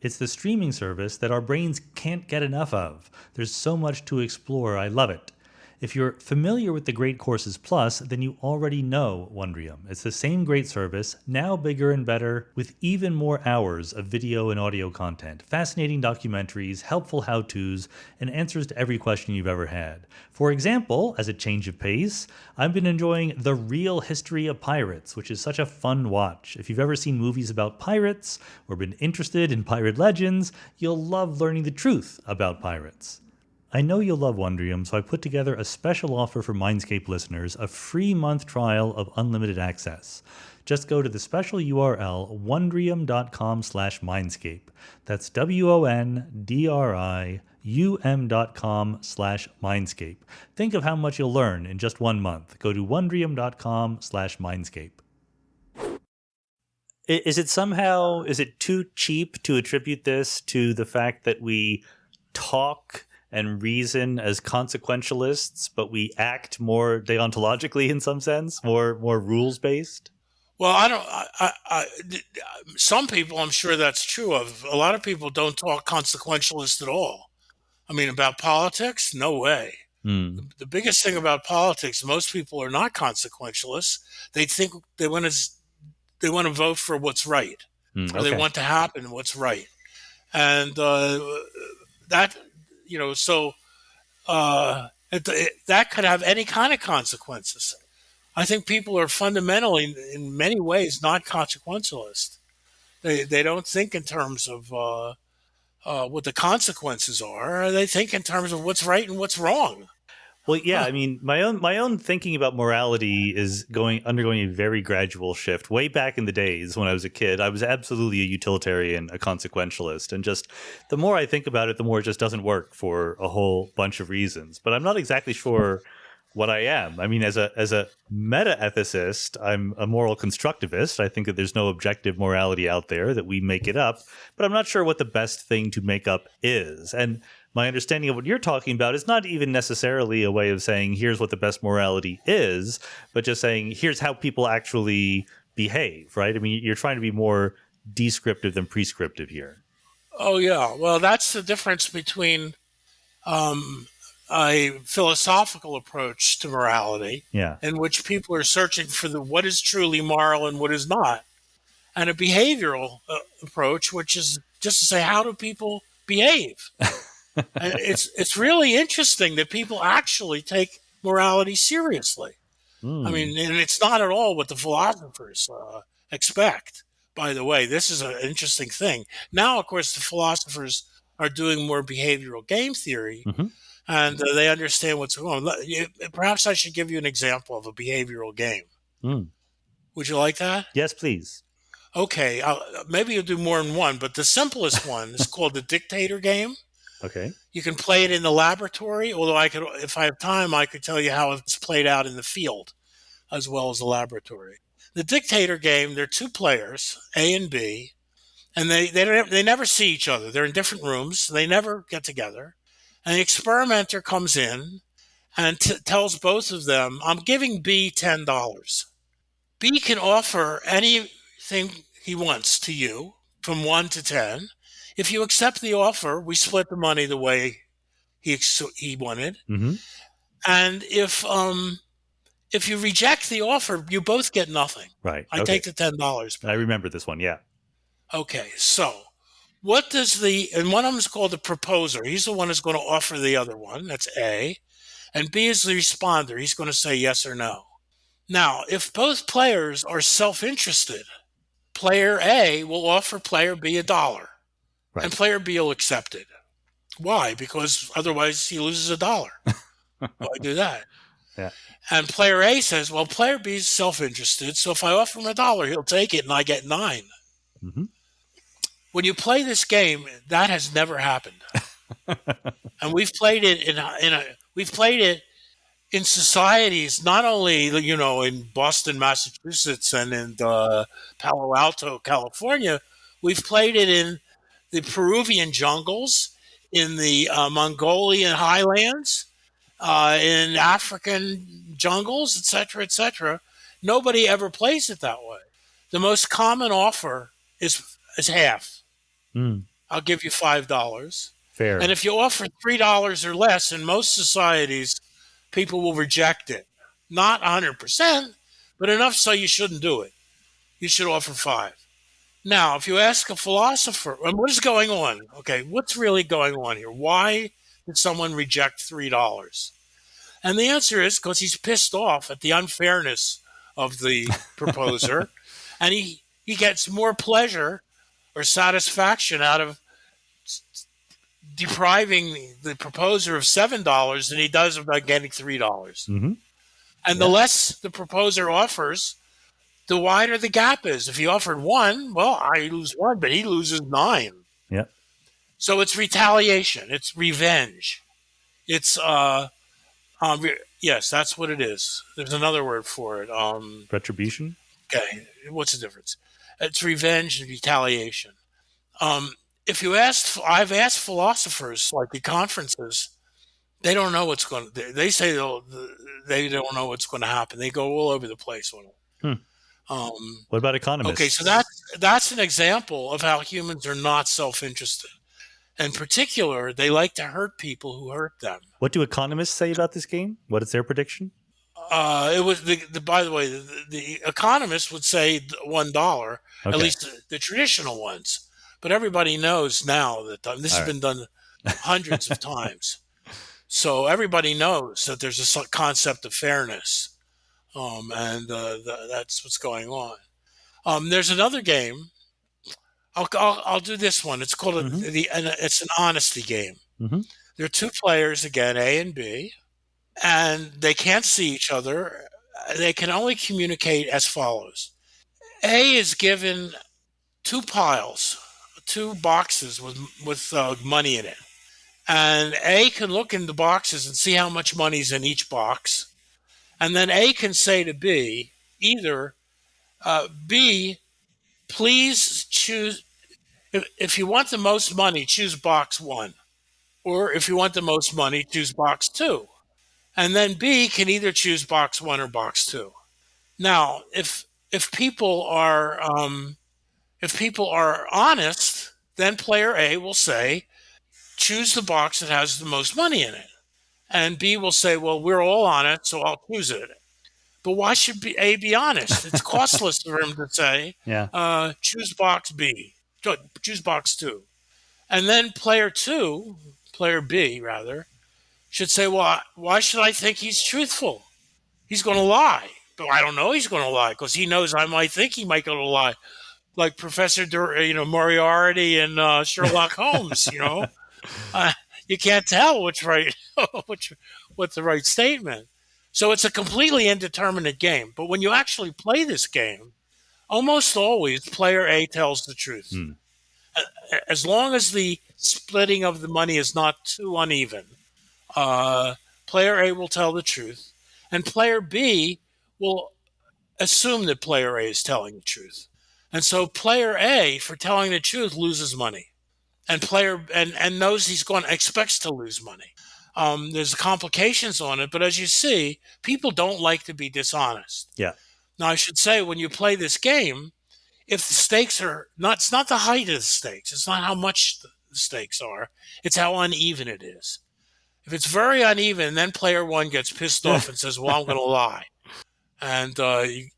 It's the streaming service that our brains can't get enough of. There's so much to explore. I love it. If you're familiar with the Great Courses Plus, then you already know Wondrium. It's the same great service, now bigger and better, with even more hours of video and audio content, fascinating documentaries, helpful how-tos, and answers to every question you've ever had. For example, as a change of pace, I've been enjoying The Real History of Pirates, which is such a fun watch. If you've ever seen movies about pirates or been interested in pirate legends, you'll love learning the truth about pirates. I know you'll love Wondrium, so I put together a special offer for Mindscape listeners, a free month trial of unlimited access. Just go to the special URL wondrium.com/mindscape. That's wondrium.com/mindscape. Think of how much you'll learn in just 1 month. Go to wondrium.com/mindscape. Is it too cheap to attribute this to the fact that we talk and reason as consequentialists, but we act more deontologically in some sense, more rules based? Well, some people, I'm sure that's true of. A lot of people don't talk consequentialist at all. I mean, about politics, no way. The biggest thing about politics, most people are not consequentialists. They think they want to vote for what's right, or they want to happen what's right, and that that could have any kind of consequences. I think people are fundamentally, in many ways, not consequentialist. They don't think in terms of what the consequences are. They think in terms of what's right and what's wrong. Well, yeah, I mean, my own thinking about morality is undergoing a very gradual shift. Way back in the days when I was a kid, I was absolutely a utilitarian, a consequentialist, and just the more I think about it, the more it just doesn't work for a whole bunch of reasons. But I'm not exactly sure what I am. I mean, as a meta-ethicist, I'm a moral constructivist. I think that there's no objective morality out there, that we make it up, but I'm not sure what the best thing to make up is. And my understanding of what you're talking about is not even necessarily a way of saying, here's what the best morality is, but just saying, here's how people actually behave, right? I mean, you're trying to be more descriptive than prescriptive here. Oh, yeah. Well, that's the difference between a philosophical approach to morality, in which people are searching for what is truly moral and what is not, and a behavioral approach, which is just to say, how do people behave? It's really interesting that people actually take morality seriously. I mean, and it's not at all what the philosophers expect. By the way, this is an interesting thing. Now, of course, the philosophers are doing more behavioral game theory, and they understand what's going on. Perhaps I should give you an example of a behavioral game. Would you like that? Yes, please. Okay, maybe you'll do more than one, but the simplest one is called the Dictator Game. Okay. You can play it in the laboratory, although if I have time, I could tell you how it's played out in the field as well as the laboratory. The Dictator Game, there are two players, A and B, and they never see each other. They're in different rooms. They never get together. And the experimenter comes in and tells both of them, I'm giving B $10. B can offer anything he wants to you from 1 to 10. If you accept the offer, we split the money the way he wanted. And if you reject the offer, you both get nothing. Right. I take the $10 back. I remember this one, yeah. Okay, so what does and one of them is called the proposer. He's the one who's going to offer the other one. That's A. And B is the responder. He's going to say yes or no. Now, if both players are self-interested, player A will offer player B $1. Right. And player B will accept it. Why? Because otherwise he loses $1. Why do that? Yeah. And player A says, well, player B is self-interested, so if I offer him $1, he'll take it and I get 9. When you play this game, that has never happened. And we've played it in societies, not only, in Boston, Massachusetts, and in Palo Alto, California. We've played it in the Peruvian jungles, in the Mongolian highlands, in African jungles, etc., etc. Nobody ever plays it that way. The most common offer is half. I'll give you $5. Fair. And if you offer $3 or less, in most societies, people will reject it. Not 100%, but enough so you shouldn't do it. You should offer 5. Now, if you ask a philosopher, what is going on? Okay, what's really going on here? Why did someone reject $3? And the answer is because he's pissed off at the unfairness of the proposer, and he gets more pleasure or satisfaction out of depriving the proposer of $7 than he does about getting $3. And the less the proposer offers, the wider the gap is. If he offered 1, well, I lose 1, but he loses 9. Yeah. So it's retaliation. It's revenge. It's yes, that's what it is. There's another word for it. Retribution. Okay, what's the difference? It's revenge and retaliation. If you ask, I've asked philosophers like at conferences, they don't know what's going to. They say they don't know what's going to happen. They go all over the place on it. What about economists? Okay, so that's an example of how humans are not self-interested. In particular, they like to hurt people who hurt them. What do economists say about this game? What is their prediction? It was by the way, the economists would say $1, Okay. at least the traditional ones. But everybody knows now that this has been done hundreds of times. So everybody knows that there's a concept of fairness, and that's what's going on. There's another game. I'll do this one. It's called it's an honesty game. Mm-hmm. There are 2 players again, A and B, and they can't see each other. They can only communicate as follows. A is given 2 piles, 2 boxes with money in it. And A can look in the boxes and see how much money's in each box. And then A can say to B, either, B, please choose, if you want the most money, choose box 1. Or if you want the most money, choose box 2. And then B can either choose box 1 or box 2. Now, if people are honest, then player A will say, choose the box that has the most money in it. And B will say, well, we're all on it, so I'll choose it. But why should A be honest? It's costless for him to say, choose box B, choose box 2. And then player B rather, should say, well, why should I think he's truthful? He's going to lie. But I don't know he's going to lie because he knows I might think he might go to lie. Like Professor Moriarty and Sherlock Holmes, you can't tell what's right, what's the right statement. So it's a completely indeterminate game. But when you actually play this game, almost always player A tells the truth. As long as the splitting of the money is not too uneven, player A will tell the truth, and player B will assume that player A is telling the truth. And so player A, for telling the truth, loses money. And and knows expects to lose money. There's complications on it, but as you see, people don't like to be dishonest. Yeah. Now, I should say, when you play this game, if the stakes it's not the height of the stakes. It's not how much the stakes are. It's how uneven it is. If it's very uneven, then player 1 gets pissed off and says, well, I'm going to lie. And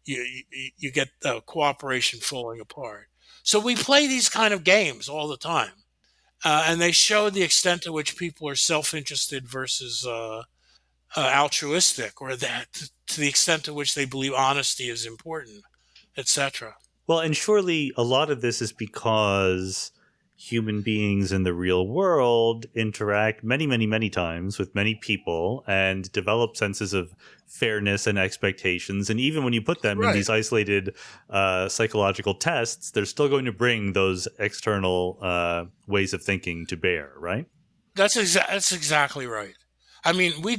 you get cooperation falling apart. So we play these kind of games all the time. And they show the extent to which people are self-interested versus altruistic, or that to the extent to which they believe honesty is important, etc. Well, and surely a lot of this is because human beings in the real world interact many, many, many times with many people and develop senses of fairness and expectations. And even when you put them in these isolated psychological tests, they're still going to bring those external ways of thinking to bear, right? That's exactly right. I mean, I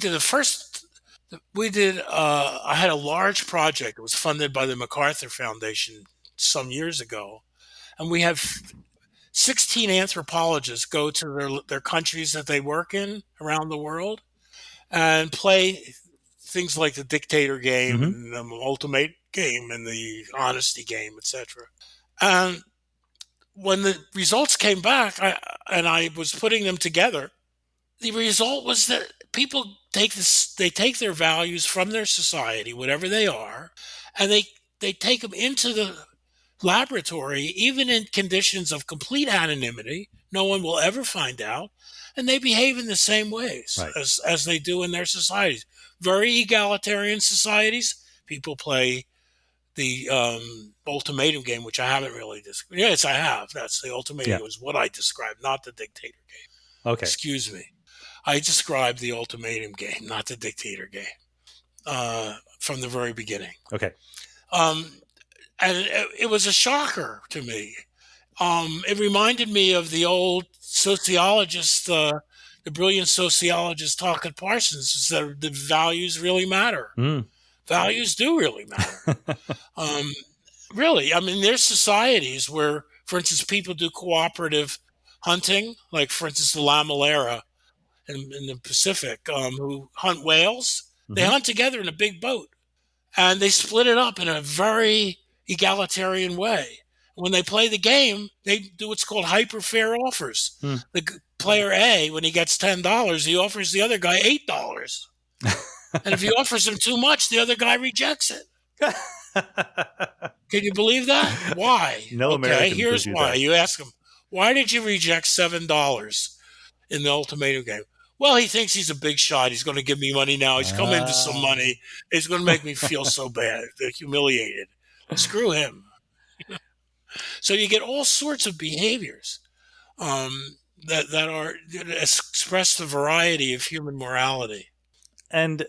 had a large project. It was funded by the MacArthur Foundation some years ago. And we have 16 anthropologists go to their countries that they work in around the world and play things like the Dictator Game and the Ultimate Game and the Honesty Game, etc. And when the results came back, I was putting them together, the result was that people take their values from their society, whatever they are, and they take them into the laboratory, even in conditions of complete anonymity. No one will ever find out, and they behave in the same ways as they do in their societies. Very egalitarian societies, people play the ultimatum game, which I haven't really described. Yes, I have. That's the ultimatum is what I described, not the Dictator Game. Okay. Excuse me. I described the ultimatum game, not the Dictator Game, from the very beginning. Okay. and it was a shocker to me. It reminded me of the old sociologist, the brilliant sociologist Talcott Parsons, who said the values really matter. Mm. Values do really matter. Um, Really, I mean, there's societies where, for instance, people do cooperative hunting, like, for instance, the La Malera in the Pacific, who hunt whales. They Hmm. hunt together in a big boat, and they split it up in a very egalitarian way. When they play the game, they do what's called hyper fair offers. Mm. Player A, when he gets $10, he offers the other guy $8. And if he offers him too much, the other guy rejects it. Can you believe that? Why? No Okay, American would here's do why. that. You ask him, why did you reject $7 in the ultimatum game? Well, he thinks he's a big shot. He's going to give me money now. He's come into some Ah. money. It's going to make me feel so bad, humiliated. Screw him. So you get all sorts of behaviors that express the variety of human morality. And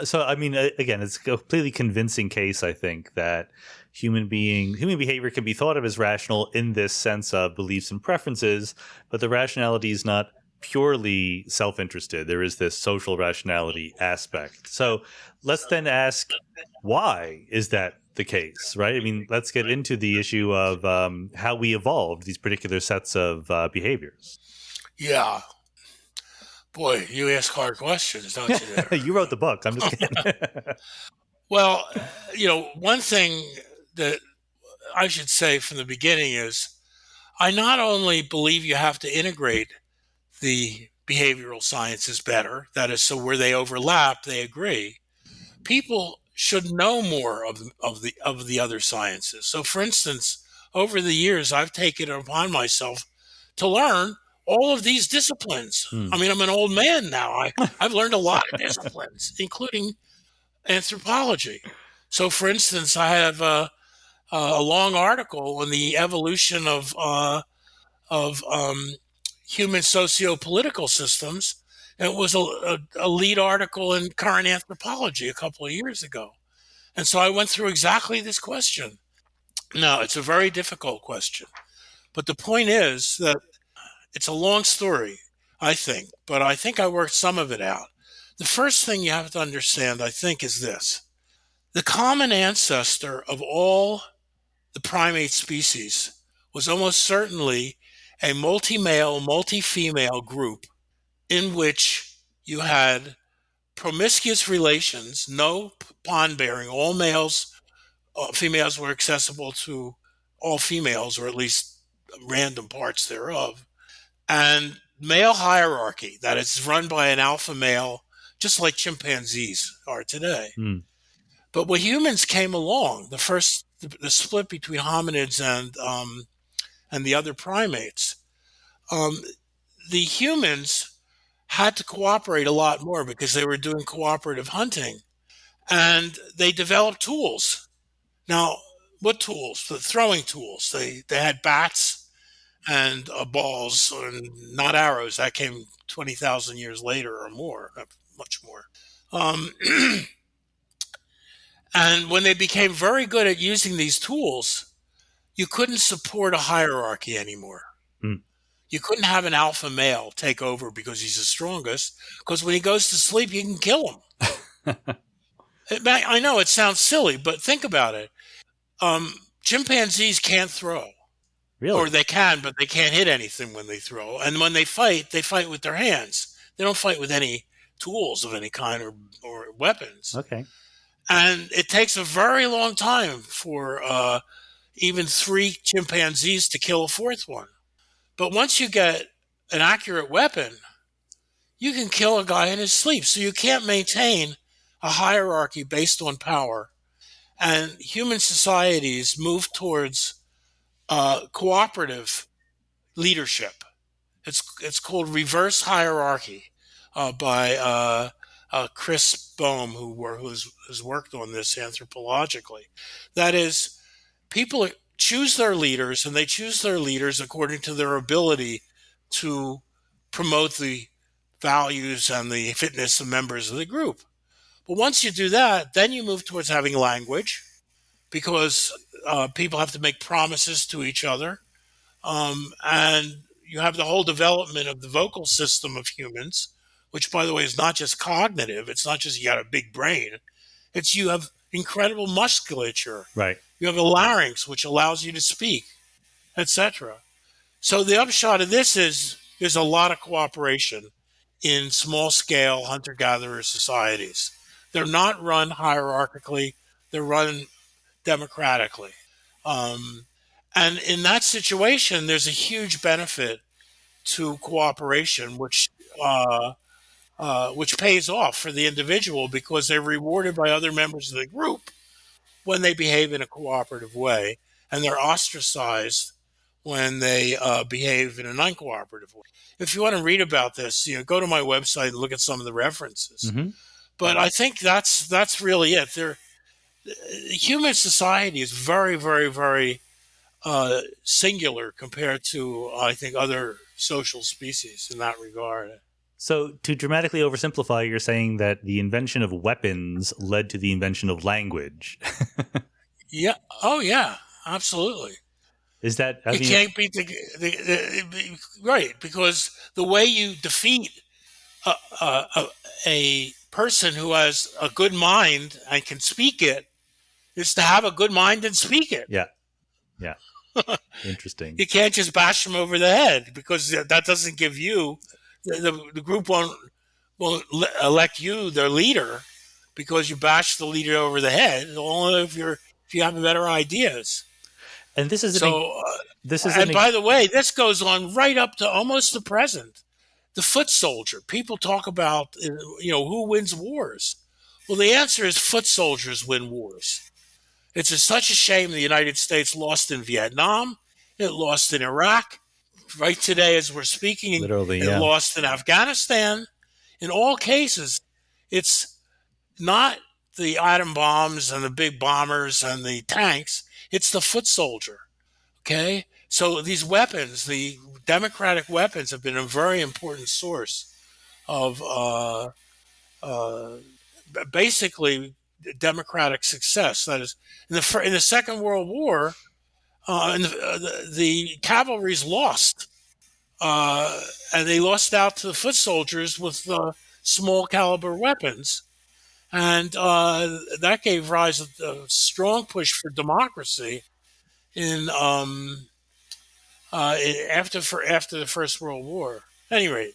so, I mean, again, it's a completely convincing case, I think, that human behavior can be thought of as rational in this sense of beliefs and preferences, but the rationality is not purely self-interested. There is this social rationality aspect. So let's then ask, why is that the case, right? I mean, let's get into the issue of how we evolved these particular sets of behaviors. Yeah. Boy, you ask hard questions, don't you there? You wrote the book. I'm just kidding. Well, one thing that I should say from the beginning is I not only believe you have to integrate the behavioral sciences better, that is, so where they overlap, they agree. People should know more of the other sciences. So, for instance, over the years, I've taken it upon myself to learn all of these disciplines. Hmm. I mean, I'm an old man now. I've learned a lot of disciplines, including anthropology. So, for instance, I have a long article on the evolution of human socio-political systems. It was a lead article in Current Anthropology a couple of years ago. And so I went through exactly this question. Now, it's a very difficult question, but the point is that it's a long story, I think, but I think I worked some of it out. The first thing you have to understand, I think, is this. The common ancestor of all the primate species was almost certainly a multi-male, multi-female group in which you had promiscuous relations, no pond bearing, all males, females were accessible to all females, or at least random parts thereof, and male hierarchy that is run by an alpha male, just like chimpanzees are today. Hmm. But when humans came along, the split between hominids and the other primates, um, the humans had to cooperate a lot more because they were doing cooperative hunting, and they developed tools. Now, what tools? The throwing tools. They had bats and balls, and not arrows. That came 20,000 years later or more, much more. Um, and when they became very good at using these tools, you couldn't support a hierarchy anymore. Hmm. You couldn't have an alpha male take over because he's the strongest, because when he goes to sleep, you can kill him. I know it sounds silly, but think about it. Chimpanzees can't throw, Really? or they can, but they can't hit anything when they throw. And when they fight with their hands. They don't fight with any tools of any kind or weapons. Okay. And it takes a very long time for even 3 chimpanzees to kill a 4th one. But once you get an accurate weapon, you can kill a guy in his sleep. So you can't maintain a hierarchy based on power. And human societies move towards cooperative leadership. It's called reverse hierarchy by Chris Bohm, who's worked on this anthropologically. That is, people choose their leaders, and they choose their leaders according to their ability to promote the values and the fitness of members of the group. But once you do that, then you move towards having language. because people have to make promises to each other. And you have the whole development of the vocal system of humans, which, by the way, is not just cognitive. It's not just you got a big brain. It's you have incredible musculature. Right. You have a larynx, which allows you to speak, etc. So the upshot of this is there's a lot of cooperation in small scale hunter gatherer societies. They're not run hierarchically, they're run democratically. Um, and in that situation, there's a huge benefit to cooperation, which pays off for the individual because they're rewarded by other members of the group when they behave in a cooperative way, and they're ostracized when they behave in an uncooperative way. If you want to read about this, go to my website and look at some of the references. Hmm. But I think that's really it. Human society is very, very, very singular compared to, I think, other social species in that regard. So, to dramatically oversimplify, you're saying that the invention of weapons led to the invention of language. Yeah. Oh, yeah. Absolutely. Is that, You can't beat right, because the way you defeat a person who has a good mind and can speak it is to have a good mind and speak it. Yeah. Yeah. Interesting. You can't just bash them over the head, because that doesn't give you the group won't elect you their leader because you bash the leader over the head. Only if you have better ideas. And this is by the way, this goes on right up to almost the present. The foot soldier. People talk about who wins wars. Well, the answer is foot soldiers win wars. It's such a shame the United States lost in Vietnam. It lost in Iraq. Right today, as we're speaking, literally, it lost in Afghanistan. In all cases, it's not the atom bombs and the big bombers and the tanks. It's the foot soldier. Okay? So these weapons, the democratic weapons, have been a very important source of basically democratic success. That is, in the Second World War, the cavalry's lost, and they lost out to the foot soldiers with small caliber weapons, and that gave rise to a strong push for democracy after the First World War. Anyway,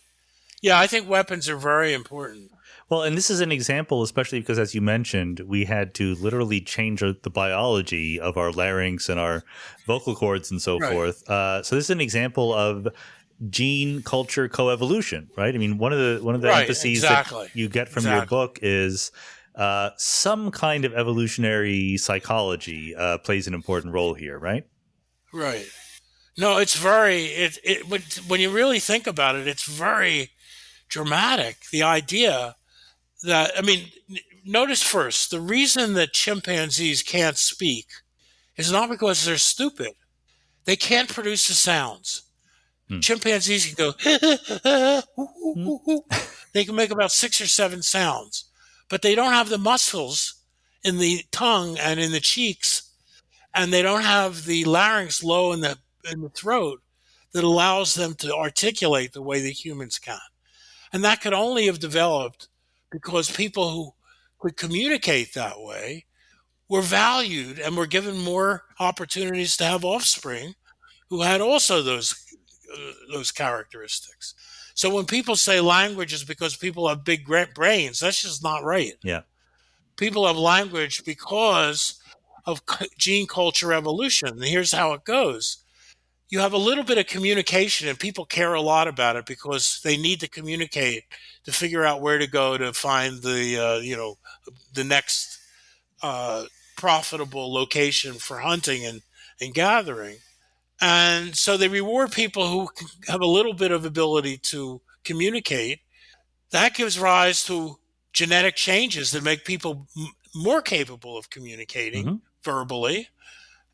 yeah, I think weapons are very important. Well, and this is an example, especially because, as you mentioned, we had to literally change the biology of our larynx and our vocal cords and so forth. So this is an example of gene culture coevolution, right? I mean, one of the emphases that you get from your book is some kind of evolutionary psychology plays an important role here, right? Right. No, it's very when you really think about it, it's very dramatic. The idea that, notice first, the reason that chimpanzees can't speak is not because they're stupid. They can't produce the sounds. Chimpanzees can go, they can make about 6 or 7 sounds, but they don't have the muscles in the tongue and in the cheeks, and they don't have the larynx low in the throat that allows them to articulate the way that humans can. And that could only have developed because people who could communicate that way were valued and were given more opportunities to have offspring who had also those characteristics. So when people say language is because people have big brains, that's just not right. Yeah. People have language because of gene culture evolution. And here's how it goes. You have a little bit of communication, and people care a lot about it because they need to communicate to figure out where to go to find the next profitable location for hunting and gathering. And so they reward people who have a little bit of ability to communicate. That gives rise to genetic changes that make people more capable of communicating verbally.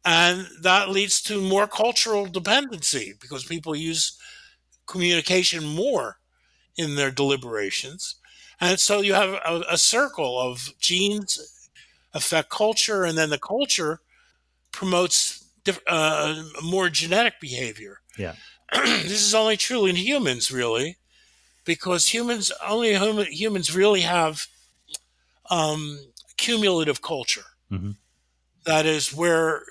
And that leads to more cultural dependency because people use communication more in their deliberations. And so you have a circle of genes affect culture, and then the culture promotes more genetic behavior. Yeah. This is only true in humans, really, because humans really have cumulative culture. Hmm. That is where,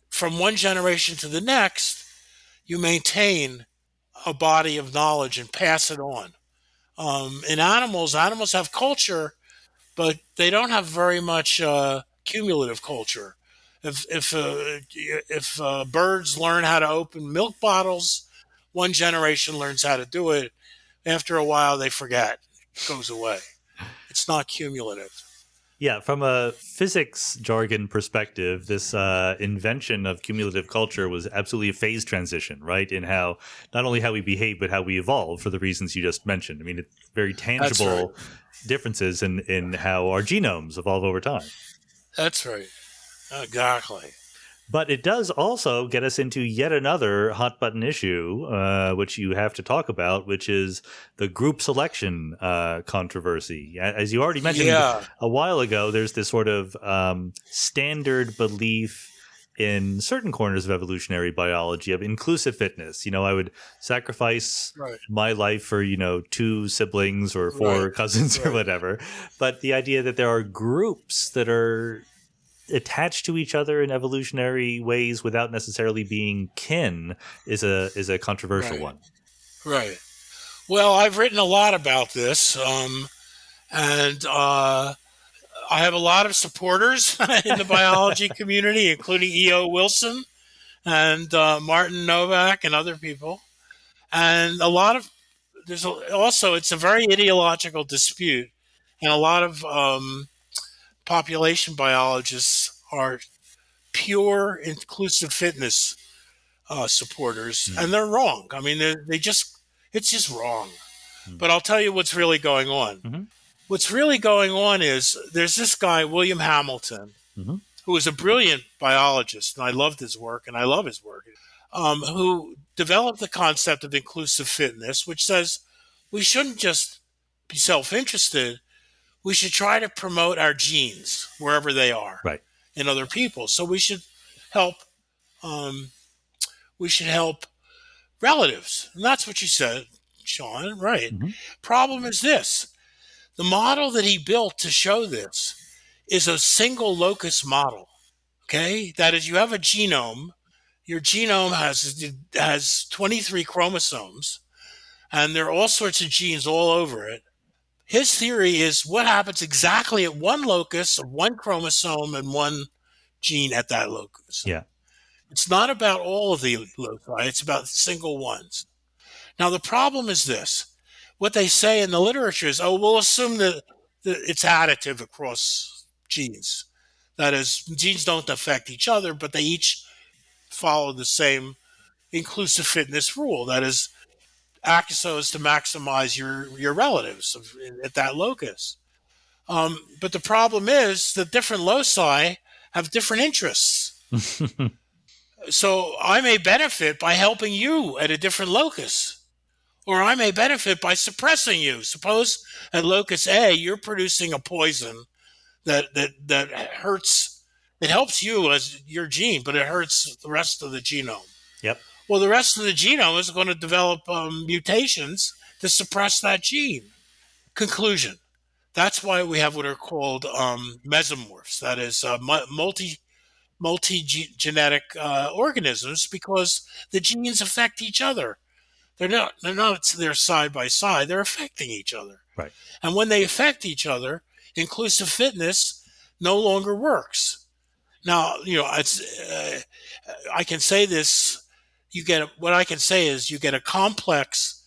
from one generation to the next, you maintain a body of knowledge and pass it on. In animals have culture, but they don't have very much cumulative culture. If birds learn how to open milk bottles, one generation learns how to do it. After a while, they forget. It goes away. It's not cumulative. Yeah, from a physics jargon perspective, this invention of cumulative culture was absolutely a phase transition, right? In how not only how we behave, but how we evolve for the reasons you just mentioned. I mean, it's very tangible differences in how our genomes evolve over time. That's right. Exactly. But it does also get us into yet another hot button issue, which you have to talk about, which is the group selection controversy. As you already mentioned a while ago, there's this sort of standard belief in certain corners of evolutionary biology of inclusive fitness. I would sacrifice my life for, 2 siblings or 4 cousins or whatever. But the idea that there are groups that are attached to each other in evolutionary ways without necessarily being kin is a controversial one. Right. Well, I've written a lot about this, and I have a lot of supporters in the biology community, including E.O. Wilson and Martin Novak and other people. And it's a very ideological dispute, and a lot of population biologists are pure inclusive fitness supporters, and they're wrong. I mean, it's just wrong. But I'll tell you what's really going on. What's really going on is there's this guy, William Hamilton, who is a brilliant biologist, and I loved his work, and I love his work, who developed the concept of inclusive fitness, which says we shouldn't just be self-interested. We should try to promote our genes wherever they are in other people. So we should help. We should help relatives, and that's what you said, Sean. Right. Problem is this: the model that he built to show this is a single locus model. Okay, that is, you have a genome. Your genome has 23 chromosomes, and there are all sorts of genes all over it. His theory is what happens exactly at one locus of one chromosome and one gene at that locus. Yeah. It's not about all of the loci, it's about single ones. Now, the problem is this. What they say in the literature is, we'll assume that it's additive across genes. That is, genes don't affect each other, but they each follow the same inclusive fitness rule. That is, act so as to maximize your relatives at that locus. But the problem is that different loci have different interests. So I may benefit by helping you at a different locus, or I may benefit by suppressing you. Suppose at locus A, you're producing a poison that hurts. It helps you as your gene, but it hurts the rest of the genome. Yep. Well, the rest of the genome is going to develop mutations to suppress that gene. Conclusion. That's why we have what are called mesomorphs. That is, multi-genetic organisms, because the genes affect each other. They're not there side by side. They're affecting each other. Right. And when they affect each other, inclusive fitness no longer works. Now, I can say this. What I can say is you get a complex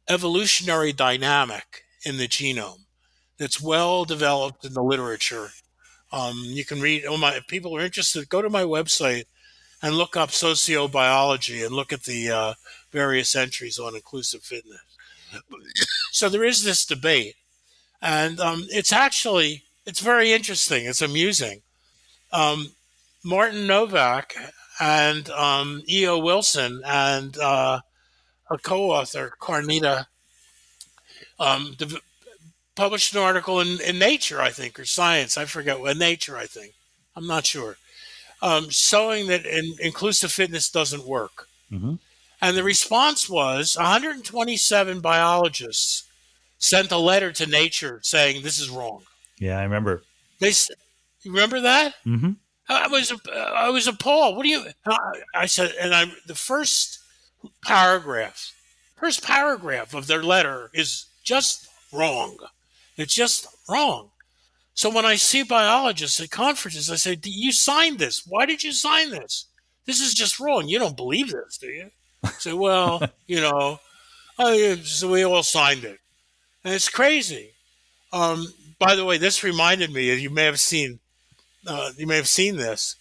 evolutionary dynamic in the genome that's well developed in the literature. You can read. If people are interested, go to my website and look up sociobiology and look at the various entries on inclusive fitness. So there is this debate, and it's very interesting. It's amusing. Martin Novak and E.O. Wilson and a co-author, Carnita, published an article in Nature, I think, or Science. I forget what. Nature, I think. I'm not sure. showing that inclusive fitness doesn't work. Hmm. And the response was 127 biologists sent a letter to Nature saying this is wrong. Yeah, I remember. You remember that? Hmm. I was appalled. What do you? I said, and the paragraph, first paragraph of their letter is just wrong. It's just wrong. So when I see biologists at conferences, I say, "You signed this. Why did you sign this? This is just wrong. You don't believe this, do you?" I say, "Well, so we all signed it, and it's crazy." By the way, this reminded me. You may have seen this.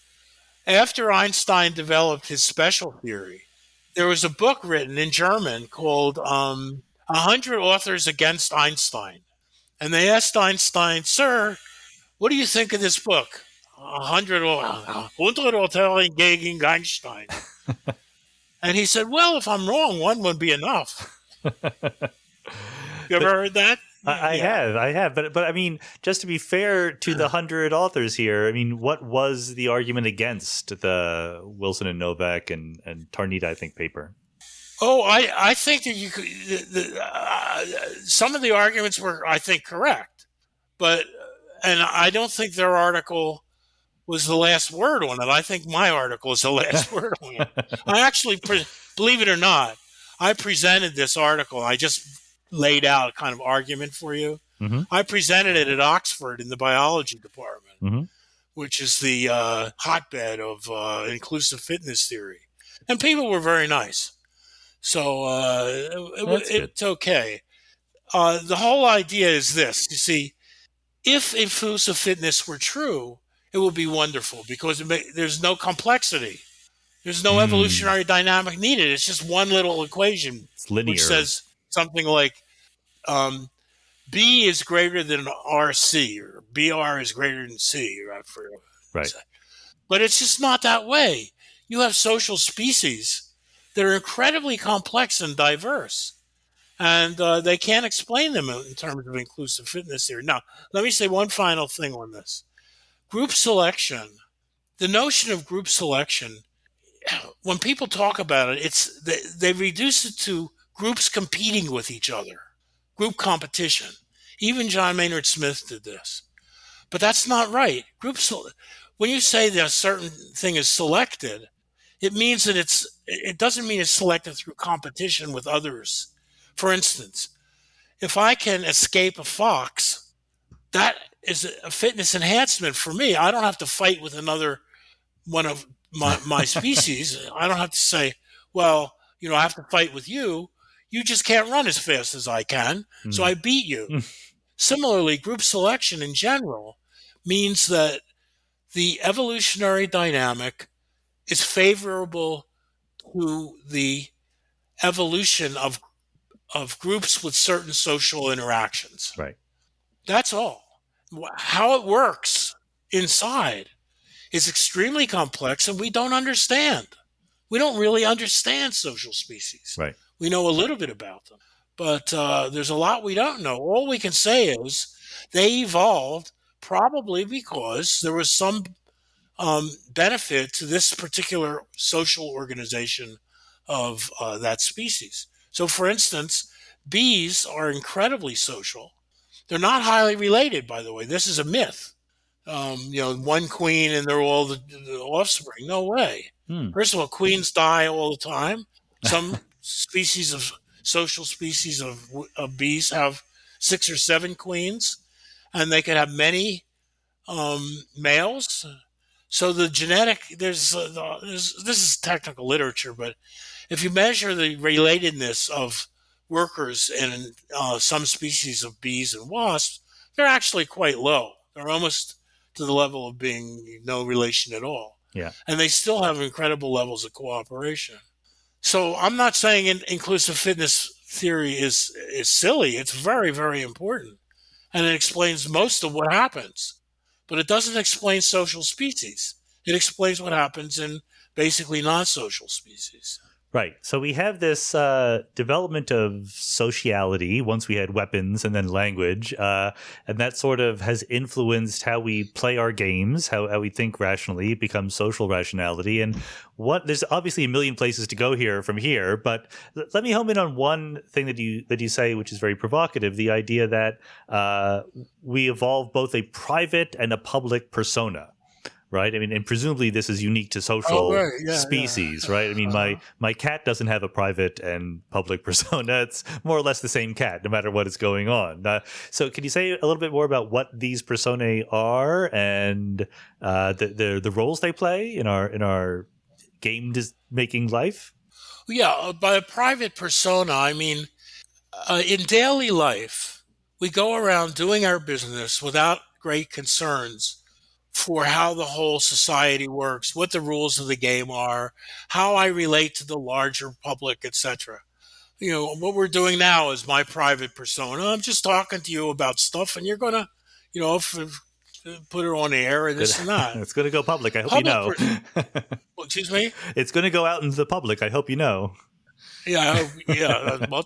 After Einstein developed his special theory, there was a book written in German called "100 Authors Against Einstein," and they asked Einstein, "Sir, what do you think of this book? 100 Authors gegen Einstein." And he said, "Well, if I'm wrong, one would be enough." You ever heard that? I have. But I mean, just to be fair to the 100 authors here, I mean, what was the argument against the Wilson and Novak and Tarnita, I think, paper? Oh, I think that you could. Some of the arguments were, I think, correct, and I don't think their article was the last word on it. I think my article is the last word on it. I actually, believe it or not, I presented this article. I just laid out a kind of argument for you. Mm-hmm. I presented it at Oxford in the biology department, mm-hmm. which is the hotbed of inclusive fitness theory, and people were very nice. So it's okay. The whole idea is this. You see, if inclusive fitness were true, it would be wonderful because there's no complexity. There's no evolutionary dynamic needed. It's just one little equation, it's linear, which says something like B is greater than RC, or BR is greater than C. Right. But it's just not that way. You have social species that are incredibly complex and diverse, and they can't explain them in terms of inclusive fitness theory. Now, let me say one final thing on this. Group selection, the notion of group selection, when people talk about it, they reduce it to groups competing with each other, group competition. Even John Maynard Smith did this. But that's not right. When you say that a certain thing is selected, it means that it doesn't mean it's selected through competition with others. For instance, if I can escape a fox, that is a fitness enhancement for me. I don't have to fight with another one of my species. I don't have to say, well, I have to fight with you. You just can't run as fast as I can, so I beat you. Similarly, group selection in general means that the evolutionary dynamic is favorable to the evolution of groups with certain social interactions. Right. That's all. How it works inside is extremely complex, and we don't understand. We don't really understand social species. Right. We know a little bit about them, but there's a lot we don't know. All we can say is they evolved probably because there was some benefit to this particular social organization of that species. So, for instance, bees are incredibly social. They're not highly related, by the way. This is a myth. One queen and they're all the offspring. No way. First of all, queens die all the time. Some social species of bees have 6 or 7 queens, and they can have many males. So the genetic, this is technical literature, but if you measure the relatedness of workers in some species of bees and wasps, they're actually quite low. They're almost to the level of being no relation at all. Yeah. And they still have incredible levels of cooperation. So I'm not saying inclusive fitness theory is silly. It's very, very important. And it explains most of what happens. But it doesn't explain social species. It explains what happens in basically non-social species. Right. So we have this development of sociality once we had weapons and then language. And that sort of has influenced how we play our games, how we think rationally. It becomes social rationality. And there's obviously a million places to go here from here. But let me home in on one thing that you say, which is very provocative, the idea that we evolve both a private and a public persona. Right. I mean, and presumably this is unique to Oh, social right. Yeah, yeah. species, right? I mean, my cat doesn't have a private and public persona. It's more or less the same cat, no matter what is going on. So, can you say a little bit more about what these personae are and the roles they play in our game making life? Yeah, by a private persona, I mean, in daily life, we go around doing our business without great concerns for how the whole society works, what the rules of the game are, how I relate to the larger public, etc. You know, what we're doing now is my private persona. I'm just talking to you about stuff, and you're gonna, put it on the air and Good. this and that. It's going to go public. I hope you Public, know. excuse me. It's going to go out into the public. I hope you know. Yeah, I hope, yeah. Well,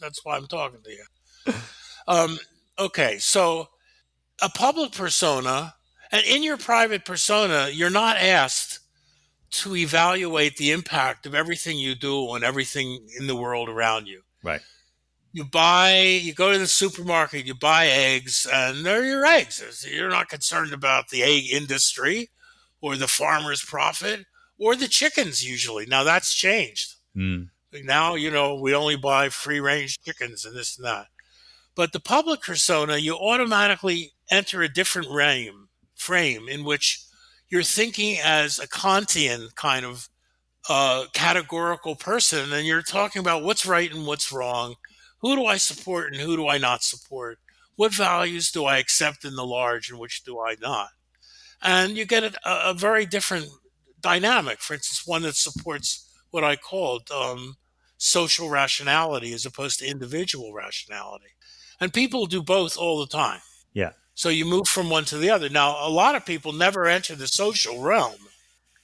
that's why I'm talking to you. Um, okay, so a public persona, and in your private persona, you're not asked to evaluate the impact of everything you do on everything in the world around you. Right. You go to the supermarket, you buy eggs, and they're your eggs. You're not concerned about the egg industry or the farmer's profit or the chickens usually. Now that's changed. Mm. Now, we only buy free range chickens and this and that. But the public persona, you automatically enter a different frame in which you're thinking as a Kantian kind of categorical person, and you're talking about what's right and what's wrong. Who do I support and who do I not support? What values do I accept in the large and which do I not? And you get a very different dynamic. For instance, one that supports what I called social rationality as opposed to individual rationality. And people do both all the time. Yeah. So you move from one to the other. Now, a lot of people never enter the social realm.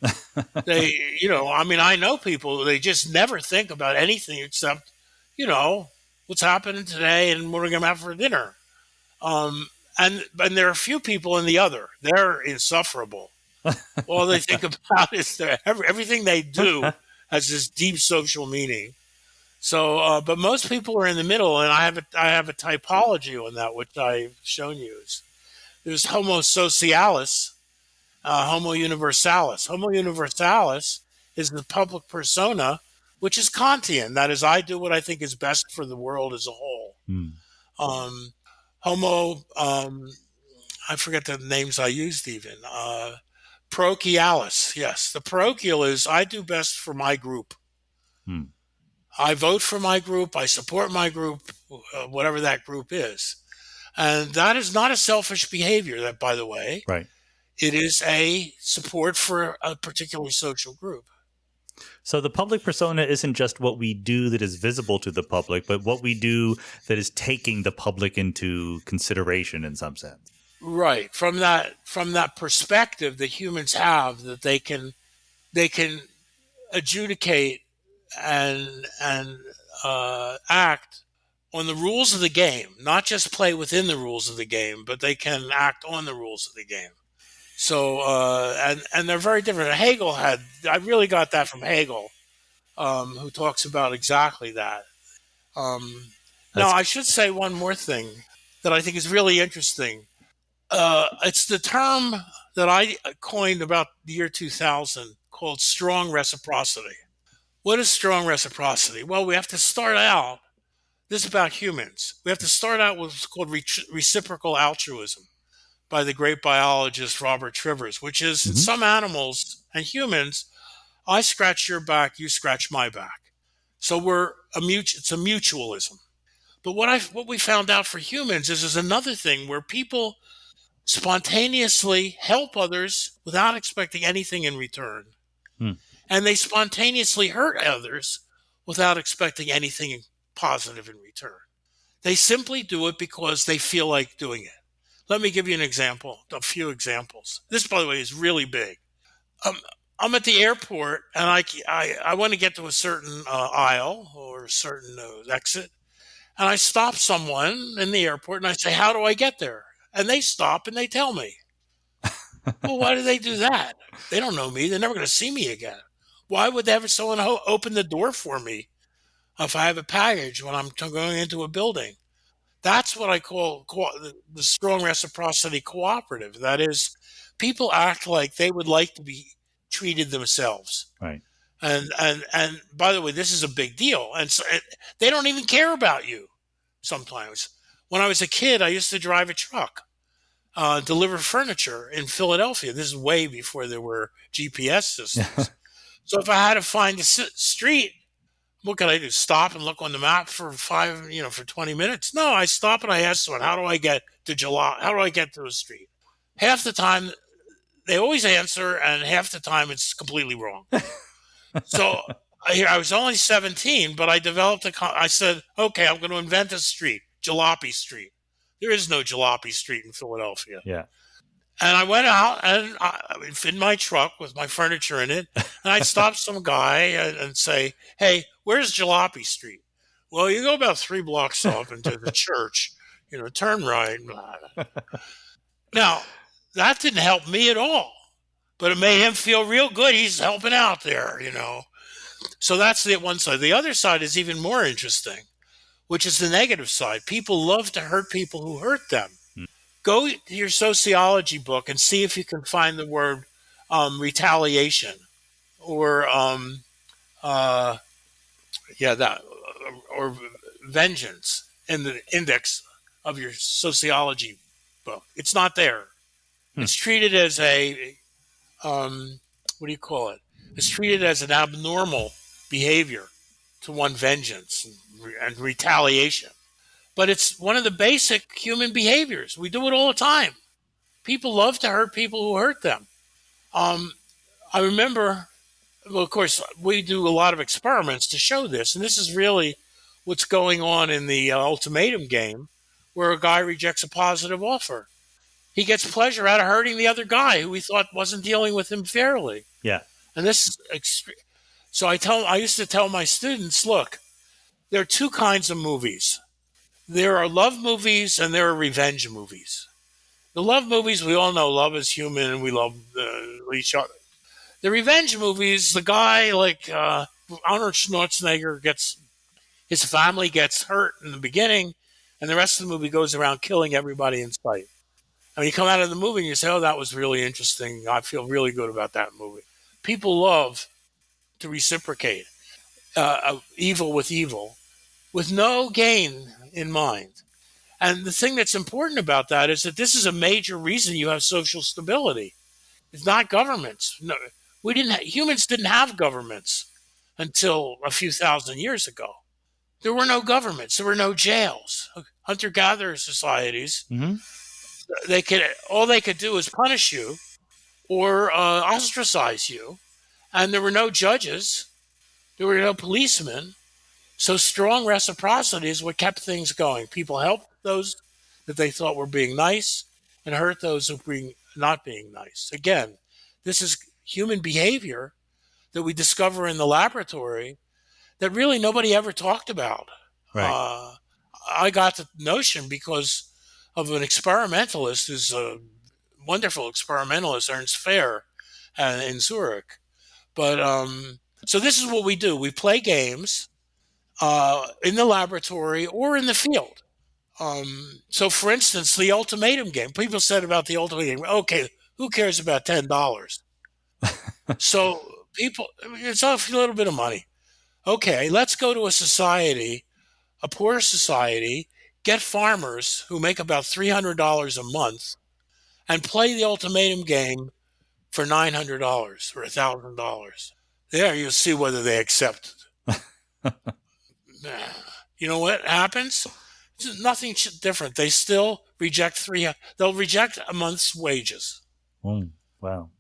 I know people, they just never think about anything except, what's happening today and what we're going to have for dinner. And there are a few people in the other. They're insufferable. All they think about is everything they do has this deep social meaning. So, but most people are in the middle, and I have a typology on that, which I've shown you. There's Homo socialis, Homo universalis. Homo universalis is the public persona, which is Kantian. That is, I do what I think is best for the world as a whole. Mm. Homo, I forget the names I used even. Parochialis, yes. The parochial is, I do best for my group. Mm. I vote for my group. I support my group, whatever that group is. And that is not a selfish behavior, that, by the way. Right. It is a support for a particular social group. So the public persona isn't just what we do that is visible to the public, but what we do that is taking the public into consideration in some sense. Right. From that perspective that humans have, that they can adjudicate and act on the rules of the game, not just play within the rules of the game, but they can act on the rules of the game. So, and they're very different. I really got that from Hegel, who talks about exactly that. Now, I should say one more thing that I think is really interesting. It's the term that I coined about the year 2000 called strong reciprocity. What is strong reciprocity? Well, we have to start out, this is about humans. We have to start out with what's called reciprocal altruism by the great biologist Robert Trivers, which is in some animals and humans, I scratch your back, you scratch my back. So it's a mutualism. But what we found out for humans is another thing where people spontaneously help others without expecting anything in return. And they spontaneously hurt others without expecting anything positive in return. They simply do it because they feel like doing it. Let me give you a few examples. This, by the way, is really big. I'm at the airport and I want to get to a certain aisle or a certain exit. And I stop someone in the airport and I say, "How do I get there?" And they stop and they tell me. Well, why do they do that? They don't know me. They're never going to see me again. Why would they have someone open the door for me if I have a package when I'm going into a building? That's what I call the strong reciprocity cooperative. That is, people act like they would like to be treated themselves. Right. And by the way, this is a big deal. And so they don't even care about you sometimes. When I was a kid, I used to drive a truck, deliver furniture in Philadelphia. This is way before there were GPS systems. So if I had to find a street, what could I do? Stop and look on the map for for 20 minutes? No, I stop and I ask someone, how do I get to July? How do I get to a street? Half the time, they always answer, and half the time it's completely wrong. So I was only 17, but I developed I said, okay, I'm going to invent a street, Jalopy Street. There is no Jalopy Street in Philadelphia. Yeah. And I went out and in my truck with my furniture in it, and I'd stop some guy and say, "Hey, where's Jalopy Street?" Well, you go about 3 blocks up into the church, turn right. Now, that didn't help me at all, but it made him feel real good. He's helping out there. So that's the one side. The other side is even more interesting, which is the negative side. People love to hurt people who hurt them. Go to your sociology book and see if you can find the word retaliation or or vengeance in the index of your sociology book. It's not there. It's treated as a what do you call it? It's treated as an abnormal behavior to want vengeance and retaliation. But it's one of the basic human behaviors. We do it all the time. People love to hurt people who hurt them. I remember, well, of course, we do a lot of experiments to show this, and this is really what's going on in the ultimatum game, where a guy rejects a positive offer. He gets pleasure out of hurting the other guy who he thought wasn't dealing with him fairly. Yeah. And this is extreme. So I used to tell my students, look, there are 2 kinds of movies. There are love movies and there are revenge movies. The love movies, we all know love is human and we love each other. The revenge movies, the guy like Arnold Schwarzenegger his family gets hurt in the beginning, and the rest of the movie goes around killing everybody in sight. And you come out of the movie and you say, oh, that was really interesting. I feel really good about that movie. People love to reciprocate evil with no gain in mind. And the thing that's important about that is that this is a major reason you have social stability. It's not governments. No, humans didn't have governments until a few thousand years ago. There were no governments. There were no jails. Hunter-gatherer societies, all they could do is punish you or ostracize you. And there were no judges. There were no policemen. So strong reciprocity is what kept things going. People helped those that they thought were being nice and hurt those who were not being nice. Again, this is human behavior that we discover in the laboratory that really nobody ever talked about. Right. I got the notion because of an experimentalist who's a wonderful experimentalist, Ernst Fehr, in Zurich. But so this is what we do. We play games in the laboratory or in the field. So, for instance, the ultimatum game. People said about the ultimatum game, okay, who cares about $10? So it's a little bit of money. Okay, let's go to a society, a poor society, get farmers who make about $300 a month and play the ultimatum game for $900 or $1,000. There, you'll see whether they accept it. You know what happens? It's nothing different. They still reject they'll reject a month's wages. Wow.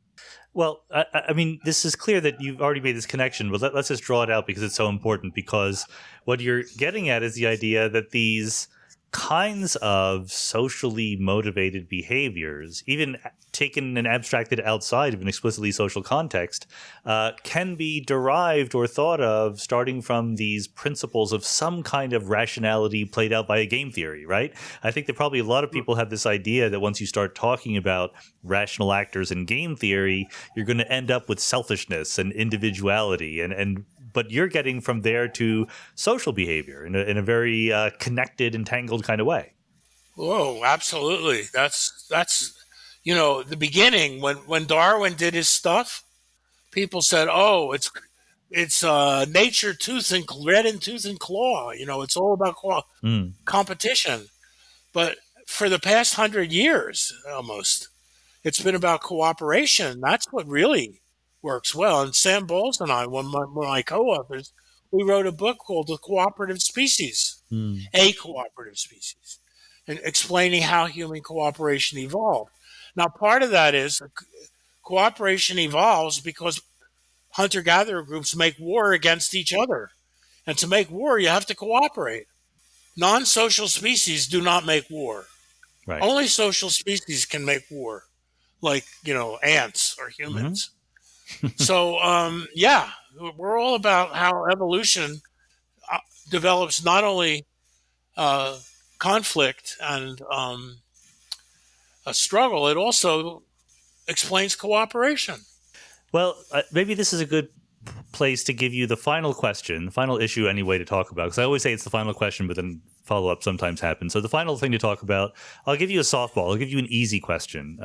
Well, I mean, this is clear that you've already made this connection, but let's just draw it out because it's so important. Because what you're getting at is the idea that these kinds of socially motivated behaviors, even taken and abstracted outside of an explicitly social context, can be derived or thought of starting from these principles of some kind of rationality played out by a game theory, right? I think that probably a lot of people have this idea that once you start talking about rational actors in game theory, you're going to end up with selfishness and individuality and but you're getting from there to social behavior in a very connected, entangled kind of way. Whoa, absolutely. That's the beginning when Darwin did his stuff. People said, "Oh, it's nature tooth and red and tooth and claw. It's all about Mm, competition." But for the past 100 years, almost, it's been about cooperation. That's what really works well. And Sam Bowles and I, one of my co-authors, we wrote a book called "The Cooperative Species," mm, a cooperative species, and explaining how human cooperation evolved. Now, part of that is cooperation evolves because hunter-gatherer groups make war against each other. And to make war, you have to cooperate. Non-social species do not make war. right. Only social species can make war, like, ants or Hmm. humans. So, yeah, we're all about how evolution uh, develops not only uh, conflict and a struggle, it also explains cooperation. Well, maybe this is a good place to give you the final question, the final issue, anyway, to talk about. Because I always say it's the final question, but then follow up sometimes happens. So the final thing to talk about, I'll give you a softball. I'll give you an easy question.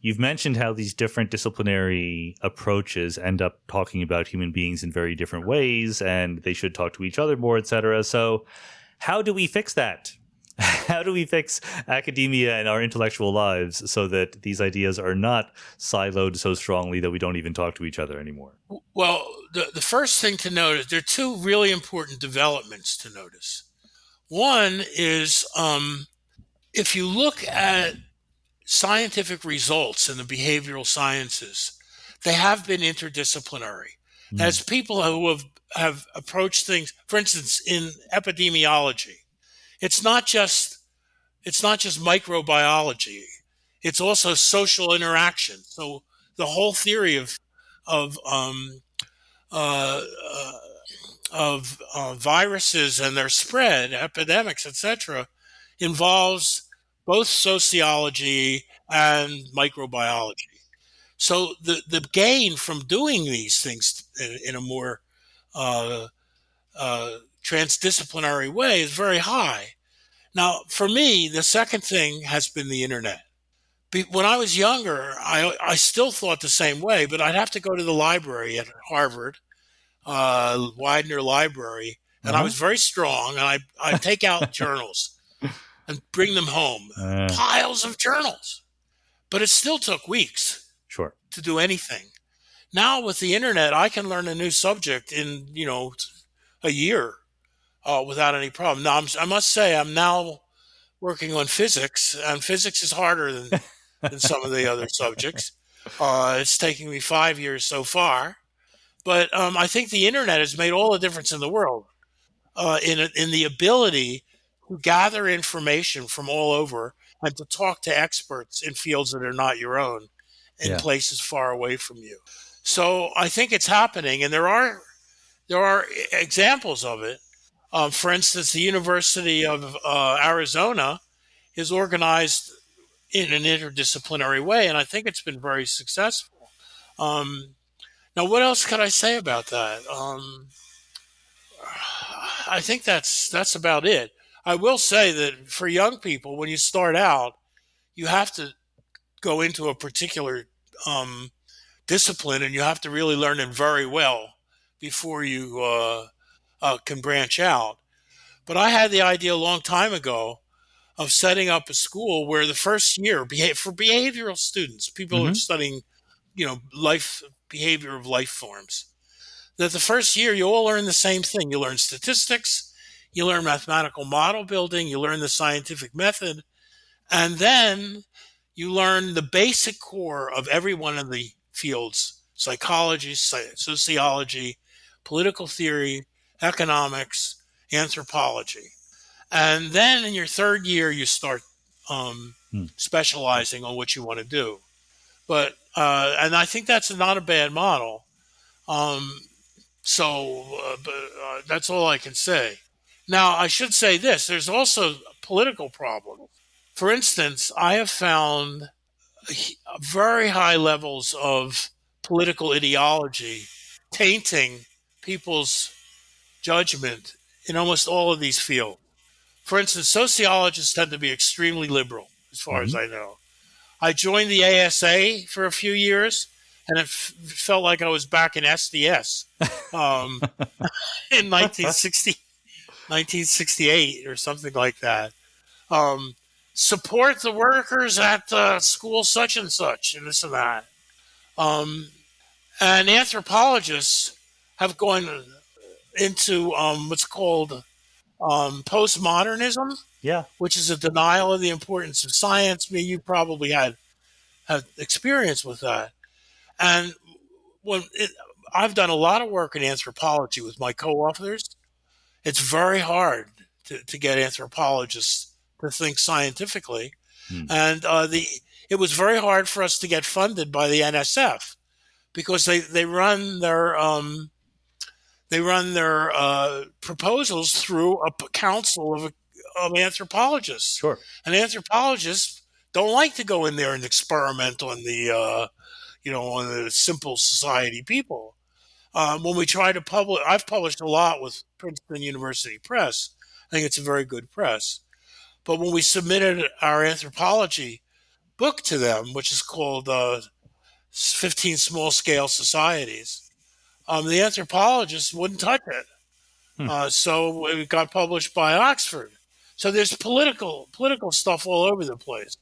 You've mentioned how these different disciplinary approaches end up talking about human beings in very different ways, and they should talk to each other more, etc. So, how do we fix that? How do we fix academia and our intellectual lives so that these ideas are not siloed so strongly that we don't even talk to each other anymore? Well, the first thing to notice, there are two really important developments to notice. One is if you look at scientific results in the behavioral sciences, they have been interdisciplinary. Mm, As people who have approached things, for instance, in epidemiology, it's not just it's not just microbiology; it's also social interaction. So the whole theory of uh, uh, viruses and their spread, epidemics, etc., involves both sociology and microbiology. So the gain from doing these things in a more uh, transdisciplinary way is very high. Now, for me, the second thing has been the internet. When I was younger, I still thought the same way, but I'd have to go to the library at Harvard, Widener Library, and I uh-huh. was very strong, and I'd take out journals and bring them home, uh, piles of journals. But it still took weeks sure. to do anything. Now with the internet, I can learn a new subject in a year without any problem. Now I must say I'm now working on physics, and physics is harder than some of the other subjects. It's taking me 5 years so far, but I think the internet has made all the difference in the world in the ability to gather information from all over and to talk to experts in fields that are not your own in Yeah. places far away from you. So I think it's happening, and there are examples of it. For instance, the University of Arizona is organized in an interdisciplinary way, and I think it's been very successful. Um, Now, what else could I say about that? I think that's about it. I will say that for young people, when you start out, you have to go into a particular um, discipline, and you have to really learn it very well before you can branch out. But I had the idea a long time ago of setting up a school where the first year for behavioral students, people who are Hmm. studying, life behavior of life forms, that the first year you all learn the same thing. You learn statistics, you learn mathematical model building, you learn the scientific method, and then you learn the basic core of every one of the fields: psychology, sociology, political theory, economics, anthropology. And then in your third year, you start Hmm. specializing on what you want to do. But and I think that's not a bad model. Um, but that's all I can say. Now, I should say this: there's also political problems. For instance, I have found very high levels of political ideology tainting people's judgment in almost all of these fields. For instance, sociologists tend to be extremely liberal, as far as Hmm. I know. I joined the ASA for a few years, and it felt like I was back in SDS um, in 1968 or something like that. Um, Support the workers at school such and such, and this and that. Um, and anthropologists have gone into what's called postmodernism, Yeah. which is a denial of the importance of science. I mean, you probably had experience with that. And when it, I've done a lot of work in anthropology with my co-authors, it's very hard to get anthropologists to think scientifically, Hmm. and it was very hard for us to get funded by the NSF because they run their proposals through a council of anthropologists, Sure. and anthropologists don't like to go in there and experiment on on the simple society people. When we try to publish, I've published a lot with Princeton University Press. I think it's a very good press. But when we submitted our anthropology book to them, which is called 15 Small Scale Societies, the anthropologists wouldn't touch it. Hmm. So it got published by Oxford. So there's political stuff all over the place,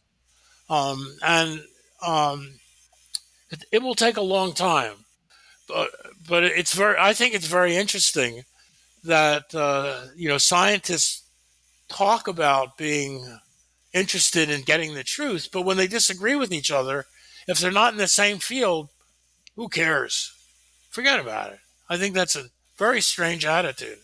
and um, it will take a long time. But it's very. I think it's very interesting that scientists talk about being interested in getting the truth, but when they disagree with each other, if they're not in the same field, who cares? Forget about it. I think that's a very strange attitude.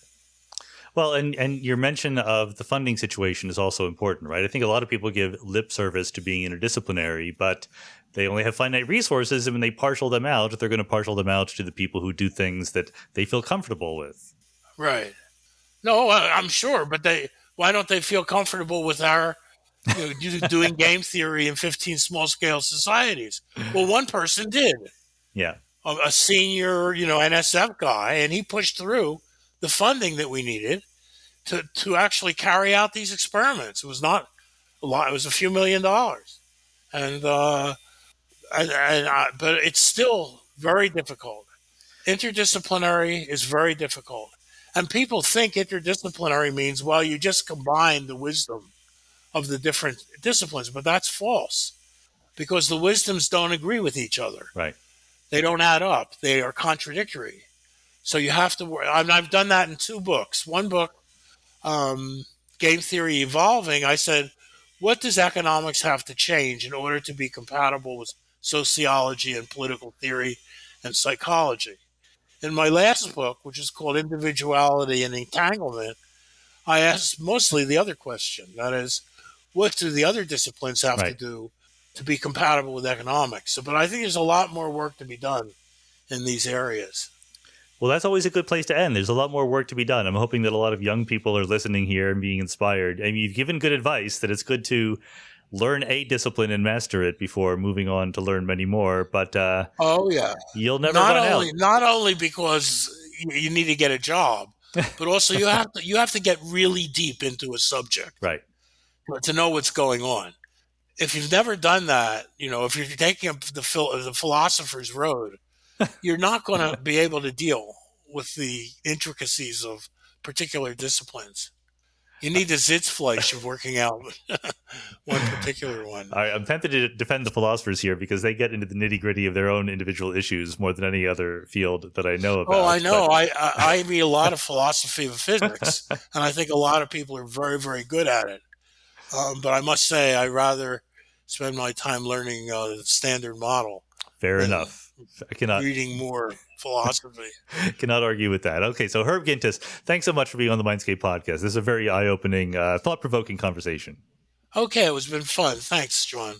Well, and your mention of the funding situation is also important, right? I think a lot of people give lip service to being interdisciplinary, but they only have finite resources, and when they partial them out, they're going to partial them out to the people who do things that they feel comfortable with. Right. No, I'm sure, but why don't they feel comfortable with our doing game theory in 15 small scale societies? Well, one person did, Yeah. a senior, NSF guy, and he pushed through the funding that we needed to actually carry out these experiments. It was not a lot; it was a few $1,000,000, and but it's still very difficult. Interdisciplinary is very difficult, and people think interdisciplinary means, well, you just combine the wisdom of the different disciplines, but that's false because the wisdoms don't agree with each other. Right. They don't add up. They are contradictory. So you have to work. I've done that in two books. One book, Game Theory Evolving, I said, what does economics have to change in order to be compatible with sociology and political theory and psychology? In my last book, which is called Individuality and Entanglement, I asked mostly the other question. That is, what do the other disciplines have to Right. do to be compatible with economics? So, but I think there's a lot more work to be done in these areas. Well, that's always a good place to end. There's a lot more work to be done. I'm hoping that a lot of young people are listening here and being inspired. I mean, you've given good advice that it's good to learn a discipline and master it before moving on to learn many more. But Oh yeah, you'll never run out. not only because you need to get a job, but also you have to get really deep into a subject Right. to know what's going on. If you've never done that, if you're taking up the philosopher's road, you're not going to be able to deal with the intricacies of particular disciplines. You need the Sitzfleisch of working out one particular one. I'm tempted to defend the philosophers here because they get into the nitty gritty of their own individual issues more than any other field that I know about. Oh, I know. But I read a lot of philosophy of physics, and I think a lot of people are very, very good at it. But I must say, I rather spend my time learning the standard model fair than enough. I cannot. reading more philosophy. Cannot argue with that. Okay, so Herb Gintis, thanks so much for being on the Mindscape podcast. This is a very eye-opening, thought-provoking conversation. Okay, it was been fun. Thanks, John.